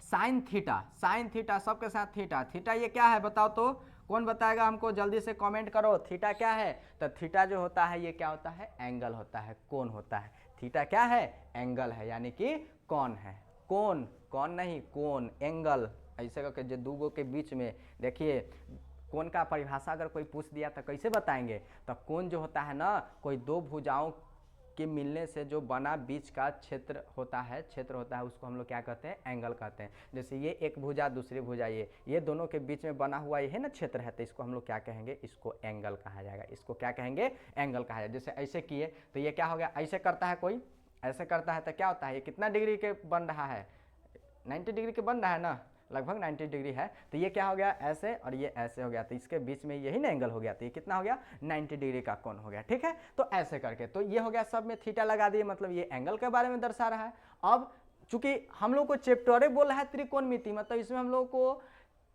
साइन थीटा, साइन थीटा सबके साथ थीटा, थीटा ये क्या है बताओ तो, कौन बताएगा हमको, जल्दी से कमेंट करो। थीटा क्या है, तो थीटा जो होता है ये क्या होता है, एंगल होता है, कोण होता है। थीटा क्या है, एंगल है, यानी कि कोण है, कोण, कोण नहीं कोण, एंगल। ऐसे करके जो दो गो के बीच में, देखिए कोण का परिभाषा अगर कोई पूछ दिया तो कैसे बताएंगे, तो कोण जो होता है ना, कोई दो भुजाओं के मिलने से जो बना बीच का क्षेत्र होता है, उसको हम लोग क्या कहते हैं, एंगल कहते हैं। जैसे ये एक भुजा दूसरी भुजा, ये दोनों के बीच में बना हुआ ये है ना क्षेत्र है, तो इसको हम लोग क्या कहेंगे, इसको एंगल कहा जाएगा, इसको क्या कहेंगे, एंगल कहा जाएगा। जैसे ऐसे किए तो ये क्या हो गया, ऐसे करता है कोई, ऐसे करता है तो क्या होता है, ये कितना डिग्री के बन रहा है, 90 डिग्री के बन रहा है ना, लगभग 90 डिग्री है। तो ये क्या हो गया, ऐसे और ये ऐसे हो गया, तो इसके बीच में यही ना एंगल हो गया, तो ये कितना हो गया, 90 डिग्री का कोण हो गया, ठीक है। तो ऐसे करके, तो ये हो गया, सब में थीटा लगा दिए, मतलब ये एंगल के बारे में दर्शा रहा है। अब चूंकि हम लोग को चैप्टरे बोल रहा है त्रिकोणमिति, मतलब इसमें हम लोग को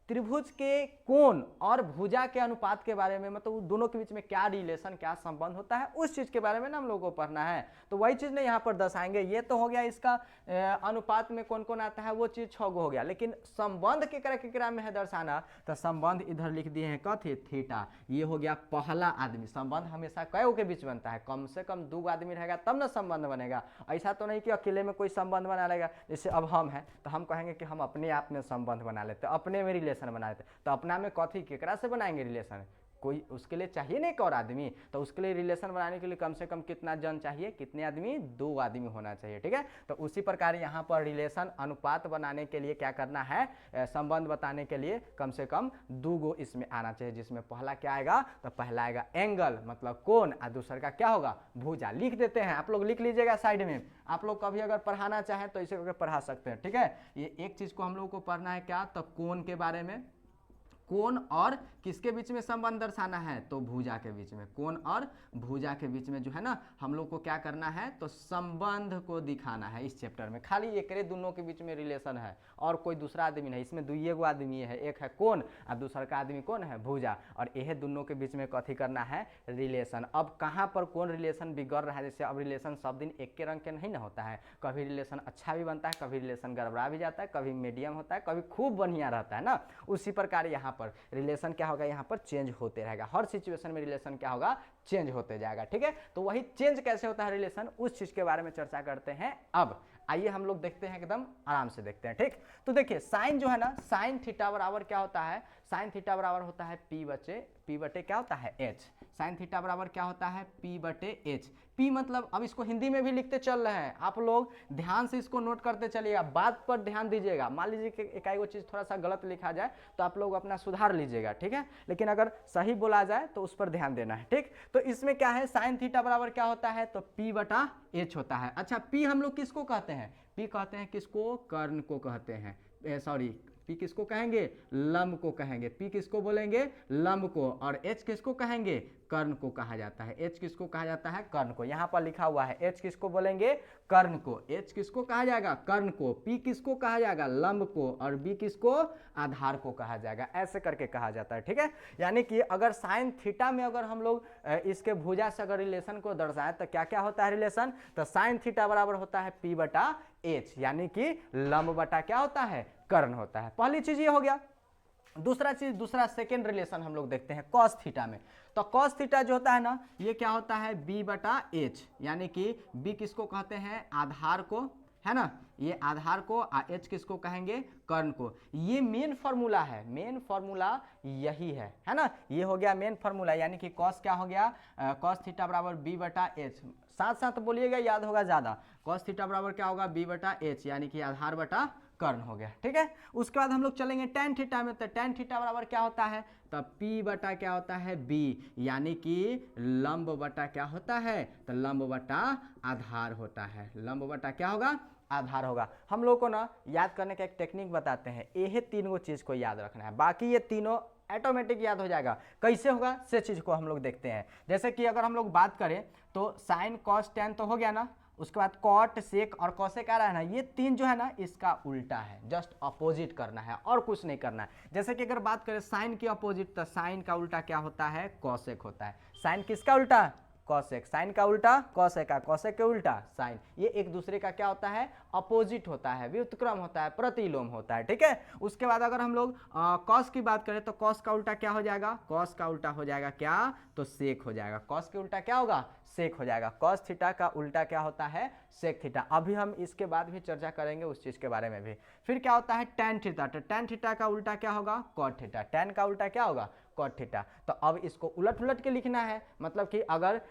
त्रिभुज के कोण और भुजा के अनुपात के बारे में, मतलब दोनों के बीच में क्या रिलेशन, क्या संबंध होता है, उस चीज के बारे में ना हम लोगों को पढ़ना है। तो वही चीज ने यहाँ पर दर्शाएंगे। ये तो हो गया इसका अनुपात में कौन कौन आता है, वो चीज 6 गो हो गया। लेकिन संबंध केकरा में है दर्शाना, तो संबंध इधर लिख दिए हैं कथी, थीटा। ये हो गया पहला आदमी। संबंध हमेशा कई के बीच बनता है, कम से कम 2 आदमी रहेगा तब ना संबंध बनेगा। ऐसा तो नहीं कि अकेले में कोई संबंध बना लेगा। जैसे अब हम हैं तो हम कहेंगे कि हम अपने आप में संबंध बना लेते, अपने में रिलेशन बना लेते, तो अपना में कथी केकरा से बनाएंगे रिलेशन, कोई उसके लिए चाहिए नहीं एक और आदमी। तो उसके लिए रिलेशन बनाने के लिए कम से कम कितना जन चाहिए, कितने आदमी, 2 आदमी होना चाहिए। ठीक है, तो उसी प्रकार यहाँ पर रिलेशन अनुपात बनाने के लिए क्या करना है, संबंध बताने के लिए कम से कम 2 गो इसमें आना चाहिए, जिसमें पहला क्या आएगा, तो पहला आएगा एंगल मतलब कोण, और दूसरा का क्या होगा, भुजा। लिख देते हैं, आप लोग लिख लीजिएगा साइड में। आप लोग कभी अगर पढ़ाना चाहें तो इसे करके पढ़ा सकते हैं। ठीक है, ये एक चीज को हम लोग को पढ़ना है क्या, तो कोण के बारे में। कोण और किसके बीच में संबंध दर्शाना है, तो भुजा के बीच में। कोण और भुजा के बीच में जो है ना हम लोग को क्या करना है, तो संबंध को दिखाना है इस चैप्टर में। खाली एकरे दोनों के बीच में रिलेशन है और कोई दूसरा आदमी नहीं, इसमें 2 गो आदमी है, एक है कोण और दूसरा का आदमी कौन है, भुजा। और यह दोनों के बीच में कथी करना है, रिलेशन। अब कहाँ पर कौन रिलेशन बिगड़ रहा है, जैसे अब रिलेशन सब दिन एक के रंग के नहीं ना होता है, कभी रिलेशन अच्छा भी बनता है, कभी रिलेशन गड़बड़ा भी जाता है, कभी मीडियम होता है, कभी खूब बढ़िया रहता है ना। उसी प्रकार यहाँ पर रिलेशन क्या होगा, यहाँ पर चेंज होते रहेगा। हर सिचुएशन में रिलेशन क्या होगा, चेंज होते जाएगा। ठीक है, तो वही चेंज कैसे होता है रिलेशन, उस चीज के बारे में चर्चा करते हैं। अब आइए हम लोग देखते हैं, एकदम आराम से देखते हैं। ठीक, तो देखिए साइन जो है ना, साइन थीटा बराबर क्या होता है, साइन थीटा बराबर होता है पी बटे क्या होता है, एच। साइन थीटा बराबर क्या होता है, पी बटे एच। पी मतलब, अब इसको हिंदी में भी लिखते चल रहे हैं, आप लोग ध्यान से इसको नोट करते चलिएगा, बात पर ध्यान दीजिएगा। मान लीजिए कि एक चीज थोड़ा सा गलत लिखा जाए तो आप लोग अपना सुधार लीजिएगा। ठीक है, लेकिन अगर सही बोला जाए तो उस पर ध्यान देना है। ठीक, तो इसमें क्या है, साइन थीटा बराबर क्या होता है, तो पी बटा एच होता है। अच्छा, पी हम लोग किसको कहते हैं, पी कहते हैं किसको, कर्ण को कहते हैं, सॉरी पी किसको कहेंगे, लंब को कहेंगे। पी किसको बोलेंगे, लंब को। और एच किसको कहेंगे, कर्ण को कहा जाता है। एच किसको कहा जाता है, कर्ण को। यहाँ पर लिखा हुआ है एच किसको बोलेंगे, कर्ण को। एच किसको कहा जाएगा, कर्ण को। पी किसको कहा जाएगा, लंब को। और बी किसको, आधार को कहा जाएगा। ऐसे करके कहा जाता है। ठीक है, यानी कि अगर साइन थीटा में अगर हम लोग इसके भुजा से अगर रिलेशन को दर्शाएं तो क्या क्या होता है रिलेशन, तो साइन थीटा बराबर होता है पी बटा एच, यानी कि लंब बटा क्या होता है, कर्ण होता है। पहली चीज ये हो गया। दूसरा सेकेंड रिलेशन हम लोग देखते हैं कॉस थीटा में। तो कॉस थीटा जो होता है ना, ये क्या होता है, बी बटा एच, यानी कि बी किसको कहते हैं, आधार को, है ना, ये आधार को। एच किसको कहेंगे, कर्ण को। ये मेन फॉर्मूला है, मेन फॉर्मूला यही है ना। ये हो गया मेन फॉर्मूला, यानी कि कॉस क्या हो गया, कॉस थीटा बराबर बी बटा एच। साथ साथ बोलिएगा, याद होगा ज्यादा। कॉस थीटा बराबर क्या होगा, बी बटा एच, यानी कि आधार बटा कर्ण हो गया। ठीक है, उसके बाद हम लोग चलेंगे टेन थीटा में। तो टेन थीटा बराबर क्या होता है, तो पी बटा क्या होता है, बी, यानी कि लंब बटा क्या होता है, तो लंब बटा आधार होता है। लंब बटा क्या होगा, आधार होगा। हम लोग को ना याद करने का एक टेक्निक बताते हैं, ये 3 गो चीज को याद रखना है, बाकी ये तीनों ऑटोमेटिक याद हो जाएगा। कैसे होगा से चीज को हम लोग देखते हैं। जैसे कि अगर हम लोग बात करें तो साइन कॉस टेन तो हो गया ना, उसके बाद कॉट सेक और कॉसेक आ रहा है ना, ये 3 जो है ना इसका उल्टा है, जस्ट अपोजिट करना है और कुछ नहीं करना है। जैसे कि अगर बात करें साइन की अपोजिट, तो साइन का उल्टा क्या होता है, कॉसेक होता है। साइन किसका उल्टा, कॉसेक। साइन का उल्टा कॉसेक का, कॉसेक के उल्टा साइन। ये एक दूसरे का क्या होता है, अपोजिट होता है, व्युत्क्रम होता है, प्रतिलोम होता है। ठीक है, उसके बाद अगर हम लोग कॉस की बात करें तो कॉस का उल्टा क्या हो जाएगा, कॉस का उल्टा हो जाएगा क्या, तो सेक हो जाएगा। कॉस के उल्टा क्या होगा, सेक हो जाएगा। कॉस थीटा का उल्टा क्या होता है, सेक थीटा। अभी हम इसके बाद भी चर्चा करेंगे उस चीज के बारे में भी। फिर क्या होता है टैन थीटा, तो टैन थीटा का उल्टा क्या होगा, कॉट थीटा। टैन का उल्टा क्या होगा, कॉट थीटा। तो अब इसको उलट उलट के लिखना है, मतलब कि अगर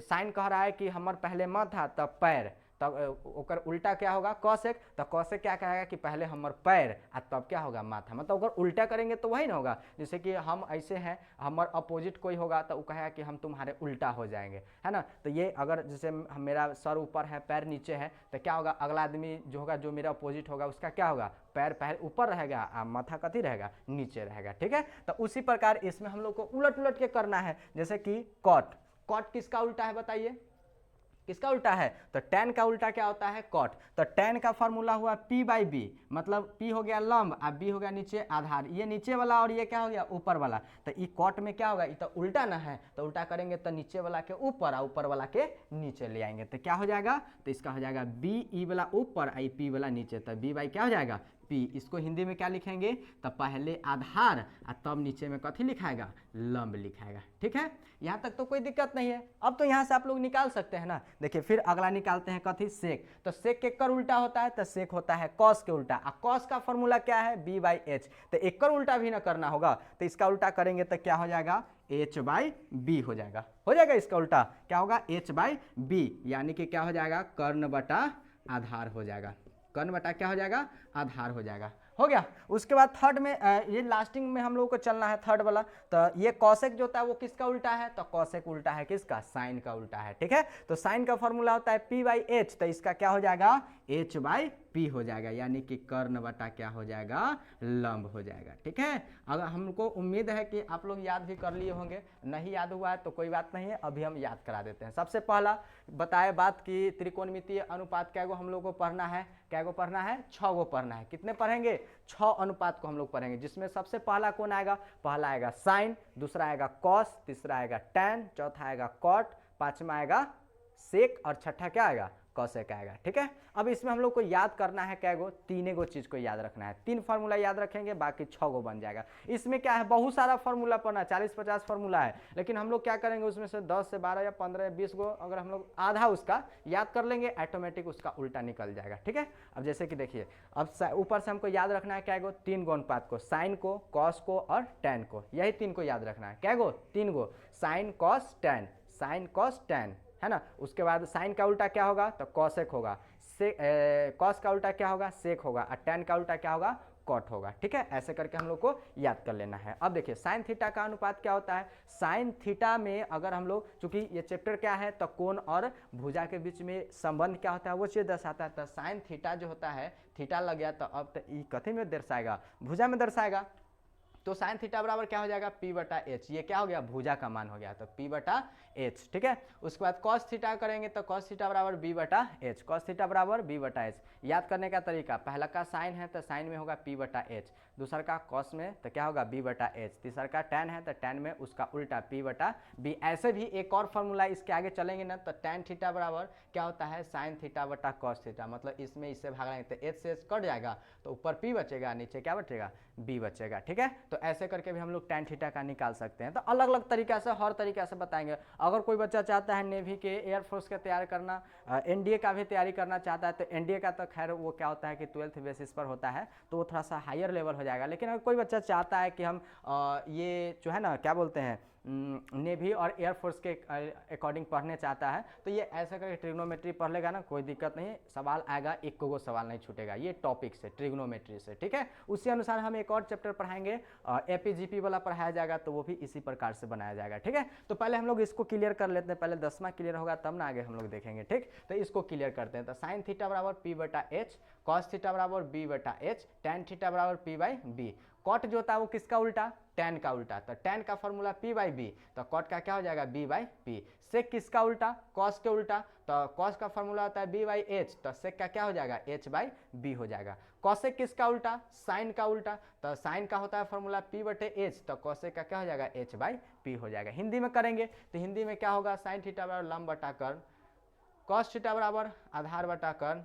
साइन कह रहा है कि हमारे पहले म था तब पैर, तब ओकर उल्टा क्या होगा, कॉसेक। तो कॉसेक क्या कहेगा कि पहले हमर पैर आ तब क्या होगा, माथा। मतलब अगर उल्टा करेंगे तो वही ना होगा। जैसे कि हम ऐसे हैं, हमर अपोजिट कोई होगा तो वो कहेगा कि हम तुम्हारे उल्टा हो जाएंगे, है ना। तो ये अगर जैसे मेरा सर ऊपर है पैर नीचे है तो क्या होगा, अगला आदमी जो होगा जो मेरा अपोजिट होगा उसका क्या होगा, पैर पहले ऊपर रहेगा और माथा कथी रहेगा, नीचे रहेगा। ठीक है, तो उसी प्रकार इसमें हम लोग को उलट उलट के करना है। जैसे कि कॉट, कॉट किसका उल्टा है बताइए, किसका उल्टा है, तो tan का उल्टा क्या होता है, cot। तो tan का फॉर्मूला हुआ p/b, मतलब p हो गया लंब और b हो गया नीचे आधार, ये नीचे वाला और ये क्या हो गया ऊपर वाला। तो ये cot में क्या होगा, ये तो उल्टा ना है, तो उल्टा करेंगे तो नीचे वाला के ऊपर और ऊपर वाला के नीचे ले आएंगे, तो क्या हो जाएगा, तो इसका हो जाएगा b, e वाला ऊपर आई p वाला नीचे, तो b बाई क्या हो जाएगा p। इसको हिंदी में क्या लिखेंगे, तो पहले आधार और तब नीचे में कथी लिखाएगा, लंब लिखाएगा। ठीक है, यहाँ तक तो कोई दिक्कत नहीं है। अब तो यहाँ से आप लोग निकाल सकते हैं ना। देखिए फिर अगला निकालते हैं कथी, सेक। तो सेक के कर उल्टा होता है, तो सेक होता है कॉस के उल्टा, और कॉस का फॉर्मूला क्या है, b बाई एच। तो एक कर उल्टा भी ना करना होगा, तो इसका उल्टा करेंगे तो क्या हो जाएगा, h बाई बी हो जाएगा इसका उल्टा क्या होगा, h बाई बी, यानी कि क्या हो जाएगा, कर्ण बटा आधार हो जाएगा, कर्ण बटा क्या हो जाएगा, आधार हो जाएगा। हो गया। उसके बाद थर्ड में ये लास्टिंग में हम लोगों को चलना है थर्ड वाला। तो ये कॉसेक जो होता है वो किसका उल्टा है, तो कॉसेक उल्टा है किसका, साइन का उल्टा है। ठीक है, तो साइन का फॉर्मूला होता है p बाई एच, तो इसका क्या हो जाएगा, h बाई p हो जाएगा, यानी कि कर्ण बटा क्या हो जाएगा, लंब हो जाएगा। ठीक है, अगर हमको उम्मीद है कि आप लोग याद भी कर लिए होंगे, नहीं याद हुआ है तो कोई बात नहीं है, अभी हम याद करा देते हैं। सबसे पहला बताए बात कि त्रिकोणमितीय अनुपात क्या हम लोग को पढ़ना है, क्या को पढ़ना है, 6 गो पढ़ना है। कितने पढ़ेंगे, 6 अनुपात को हम लोग पढ़ेंगे, जिसमें सबसे पहला कौन आएगा, पहला आएगा साइन, दूसरा आएगा कॉस, तीसरा आएगा टैन, चौथा आएगा कॉट, पांचवा आएगा सेक और छठा क्या आएगा, कॉसेक आएगा। ठीक है, अब इसमें हम लोग को याद करना है क्या गो, 3 गो चीज को याद रखना है। 3 फार्मूला याद रखेंगे, बाकी 6 गो बन जाएगा। इसमें क्या है, बहुत सारा फार्मूला पढ़ना है, 40-50 फार्मूला है, लेकिन हम लोग क्या करेंगे, उसमें से 10 से 12 या 15 या 20 गो अगर हम लोग आधा उसका याद कर लेंगे, ऑटोमेटिक उसका उल्टा निकल जाएगा। ठीक है, अब जैसे कि देखिए, अब ऊपर से हमको याद रखना है क्या गो, 3 गो अनुपात को, साइन को, कॉस को और टैन को, यही 3 को याद रखना है। क्या गो, 3 गो, sine cos tan, sine cos tan, है ना। उसके बाद साइन का उल्टा क्या होगा, तो कॉसेक होगा, कॉस का उल्टा क्या होगा, सेक होगा, और टैन का उल्टा क्या होगा, कॉट होगा। ठीक है, ऐसे करके हम लोग को याद कर लेना है। अब देखिए साइन थीटा का अनुपात क्या होता है, साइन थीटा में अगर हम लोग, चूंकि ये चैप्टर क्या है, तो कोण और भुजा के बीच में संबंध क्या होता है वो चीज दर्शाता है। तो साइन थीटा जो होता है, थीटा लग गया तो अब तो ई कथी में दर्शाएगा, भुजा में दर्शाएगा। तो साइन थीटा बराबर क्या हो जाएगा, p बटा एच, ये क्या हो गया, भुजा का मान हो गया, तो p बटा एच। ठीक है, उसके बाद कॉस थीटा करेंगे तो कॉस थीटा बराबर b बटा एच, कॉस थीटा बराबर b बटा एच। याद करने का तरीका, पहला का साइन है तो साइन में होगा p बटा एच, दूसरा का कॉस में तो क्या होगा b बटा एच, तीसरा का टैन है तो टैन में उसका उल्टा p बटा b। ऐसे भी एक और फॉर्मूला इसके आगे चलेंगे ना, तो टैन थीटा बराबर क्या होता है, साइन थीटा बटा कॉस थीटा, मतलब इसमें इससे भाग लेंगे तो एच से एच कट जाएगा, तो ऊपर p बचेगा, नीचे क्या बचेगा, b बचेगा। ठीक है, तो ऐसे करके भी हम लोग टैन थीटा का निकाल सकते हैं। तो अलग अलग तरीका से, हर तरीका से बताएंगे। अगर कोई बच्चा चाहता है नेवी के, एयरफोर्स का तैयारी करना, एनडीए का भी तैयारी करना चाहता है, तो एनडीए का तो खैर वो क्या होता है कि 12th बेसिस पर होता है, तो वो थोड़ा सा हायर लेवल हो जाएगा। लेकिन अगर कोई बच्चा चाहता है कि हम ये जो है ना क्या बोलते हैं, नेवी और एयरफोर्स के अकॉर्डिंग पढ़ने चाहता है, तो ये ऐसा करके ट्रिग्नोमेट्री पढ़ लेगा ना, कोई दिक्कत नहीं, सवाल आएगा, एक को सवाल नहीं छूटेगा ये टॉपिक से, ट्रिग्नोमेट्री से। ठीक है, उसी अनुसार हम एक और चैप्टर पढ़ाएंगे, एपीजीपी वाला पढ़ाया जाएगा, तो वो भी इसी प्रकार से बनाया जाएगा। ठीक है, तो पहले हम लोग इसको क्लियर कर लेते हैं, पहले 10वां क्लियर होगा तब ना आगे हम लोग देखेंगे। ठीक, तो इसको क्लियर करते हैं। तो साइन थीटा बराबर p बटा एच, कॉस थीटा बराबर b बटा एच, टैन थीटा बराबर p बाई बी। कॉट जो होता है वो किसका उल्टा, टैन का उल्टा, तो टैन का फॉर्मूला p बाई बी, तो कॉट का क्या हो जाएगा, b बाई पी। सेक किसका उल्टा, कॉस के उल्टा, तो कॉस का फॉर्मूला होता है b बाई एच, तो सेक का क्या हो जाएगा, h बाई बी हो जाएगा। कॉसेक किसका उल्टा, साइन का उल्टा, तो साइन का होता है फॉर्मूला p बटे एच, तो कॉसेक का क्या हो जाएगा, h बाई पी हो जाएगा। हिंदी में करेंगे तो हिंदी में क्या होगा, साइन थीटा बराबर लंब बटा कर्ण, कॉस थीटा बराबर आधार बटा कर्ण,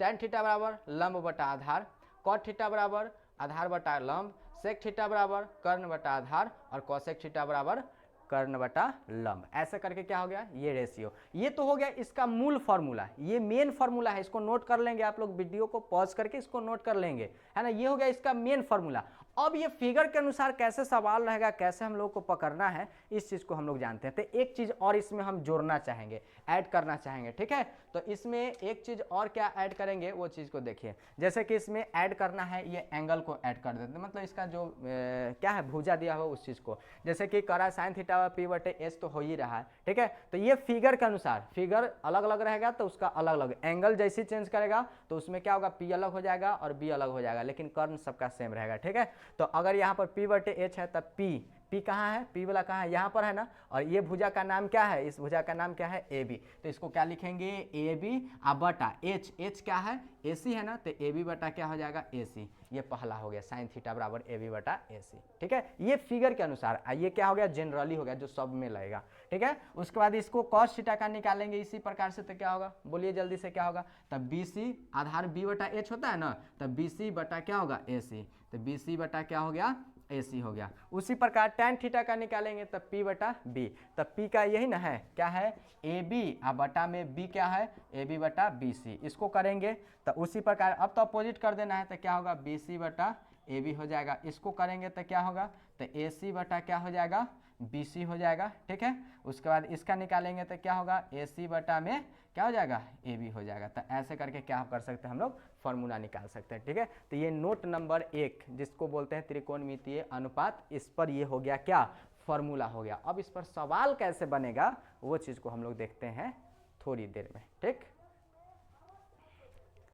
टैन थीटा बराबर लंब बटा आधार, कॉट थीटा बराबर आधार बटा लंब, सेक थीटा बराबर कर्ण बटा आधार, और कॉसेक थीटा बराबर कर्ण बटा लंब। ऐसे करके क्या हो गया, ये रेशियो। ये तो हो गया इसका मूल फार्मूला, ये मेन फार्मूला है, इसको नोट कर लेंगे आप लोग, वीडियो को पॉज करके इसको नोट कर लेंगे, है ना। ये हो गया इसका मेन फार्मूला। अब ये फिगर के अनुसार कैसे सवाल रहेगा, कैसे हम लोग को पकड़ना है, इस चीज को हम लोग जानते हैं। तो एक चीज और इसमें हम जोड़ना चाहेंगे, ऐड करना चाहेंगे। ठीक है, तो इसमें एक चीज और क्या ऐड करेंगे वो चीज को देखिए। जैसे कि इसमें ऐड करना है, ये एंगल को ऐड कर देते हैं, मतलब इसका जो क्या है भुजा दिया हुआ उस चीज को। जैसे कि करा साइन थीटा p बटे एच तो हो ही रहा है। ठीक है, तो ये फिगर के अनुसार, फिगर अलग अलग रहेगा तो उसका अलग अलग एंगल जैसे चेंज करेगा तो उसमें क्या होगा, p अलग हो जाएगा और b अलग हो जाएगा, लेकिन कर्ण सबका सेम रहेगा। ठीक है, तो अगर यहाँ पर p बटे एच है तब p पी कहाँ है, पी वाला कहाँ है, यहाँ पर है ना, और ये भुजा का नाम क्या है, इस भुजा का नाम क्या है, ए बी। तो इसको क्या लिखेंगे, ए बी बटा एच, एच क्या है, ए सी है ना, तो ए बी बटा क्या हो जाएगा, ए सी। ये पहला हो गया साइन थीटा बराबर ए बी बटा ए सी। ठीक है, ये फिगर के अनुसार ये क्या हो गया, जनरली हो गया, जो सब में लगेगा। ठीक है, उसके बाद इसको कॉस थीटा का निकालेंगे इसी प्रकार से, तो क्या होगा, बोलिए जल्दी से क्या होगा, तब बी सी आधार बी बटा एच होता है ना, तब बी सी बटा क्या होगा, ए सी। तो बी सी बटा क्या हो गया, ए सी हो गया। उसी प्रकार tan थीटा का निकालेंगे तब p बटा बी, तब p का यही ना है, क्या है, ए बी बटा में b क्या है, ए बी बटा बी सी। इसको करेंगे तो उसी प्रकार अब तो अपोजिट कर देना है, तो क्या होगा, बी सी बटा ए बी हो जाएगा। इसको करेंगे तो क्या होगा, तो ए सी बटा क्या हो जाएगा, बी सी हो जाएगा। ठीक है, उसके बाद इसका निकालेंगे तो क्या होगा, ए सी बटा में क्या हो जाएगा, ए बी हो जाएगा। तो ऐसे करके क्या कर सकते हैं हम लोग, फॉर्मूला निकाल सकते हैं। ठीक है, तो ये नोट नंबर 1 जिसको बोलते हैं त्रिकोणमितीय अनुपात, इस पर ये हो गया क्या, फॉर्मूला हो गया। अब इस पर सवाल कैसे बनेगा वो चीज़ को हम लोग देखते हैं थोड़ी देर में। ठीक।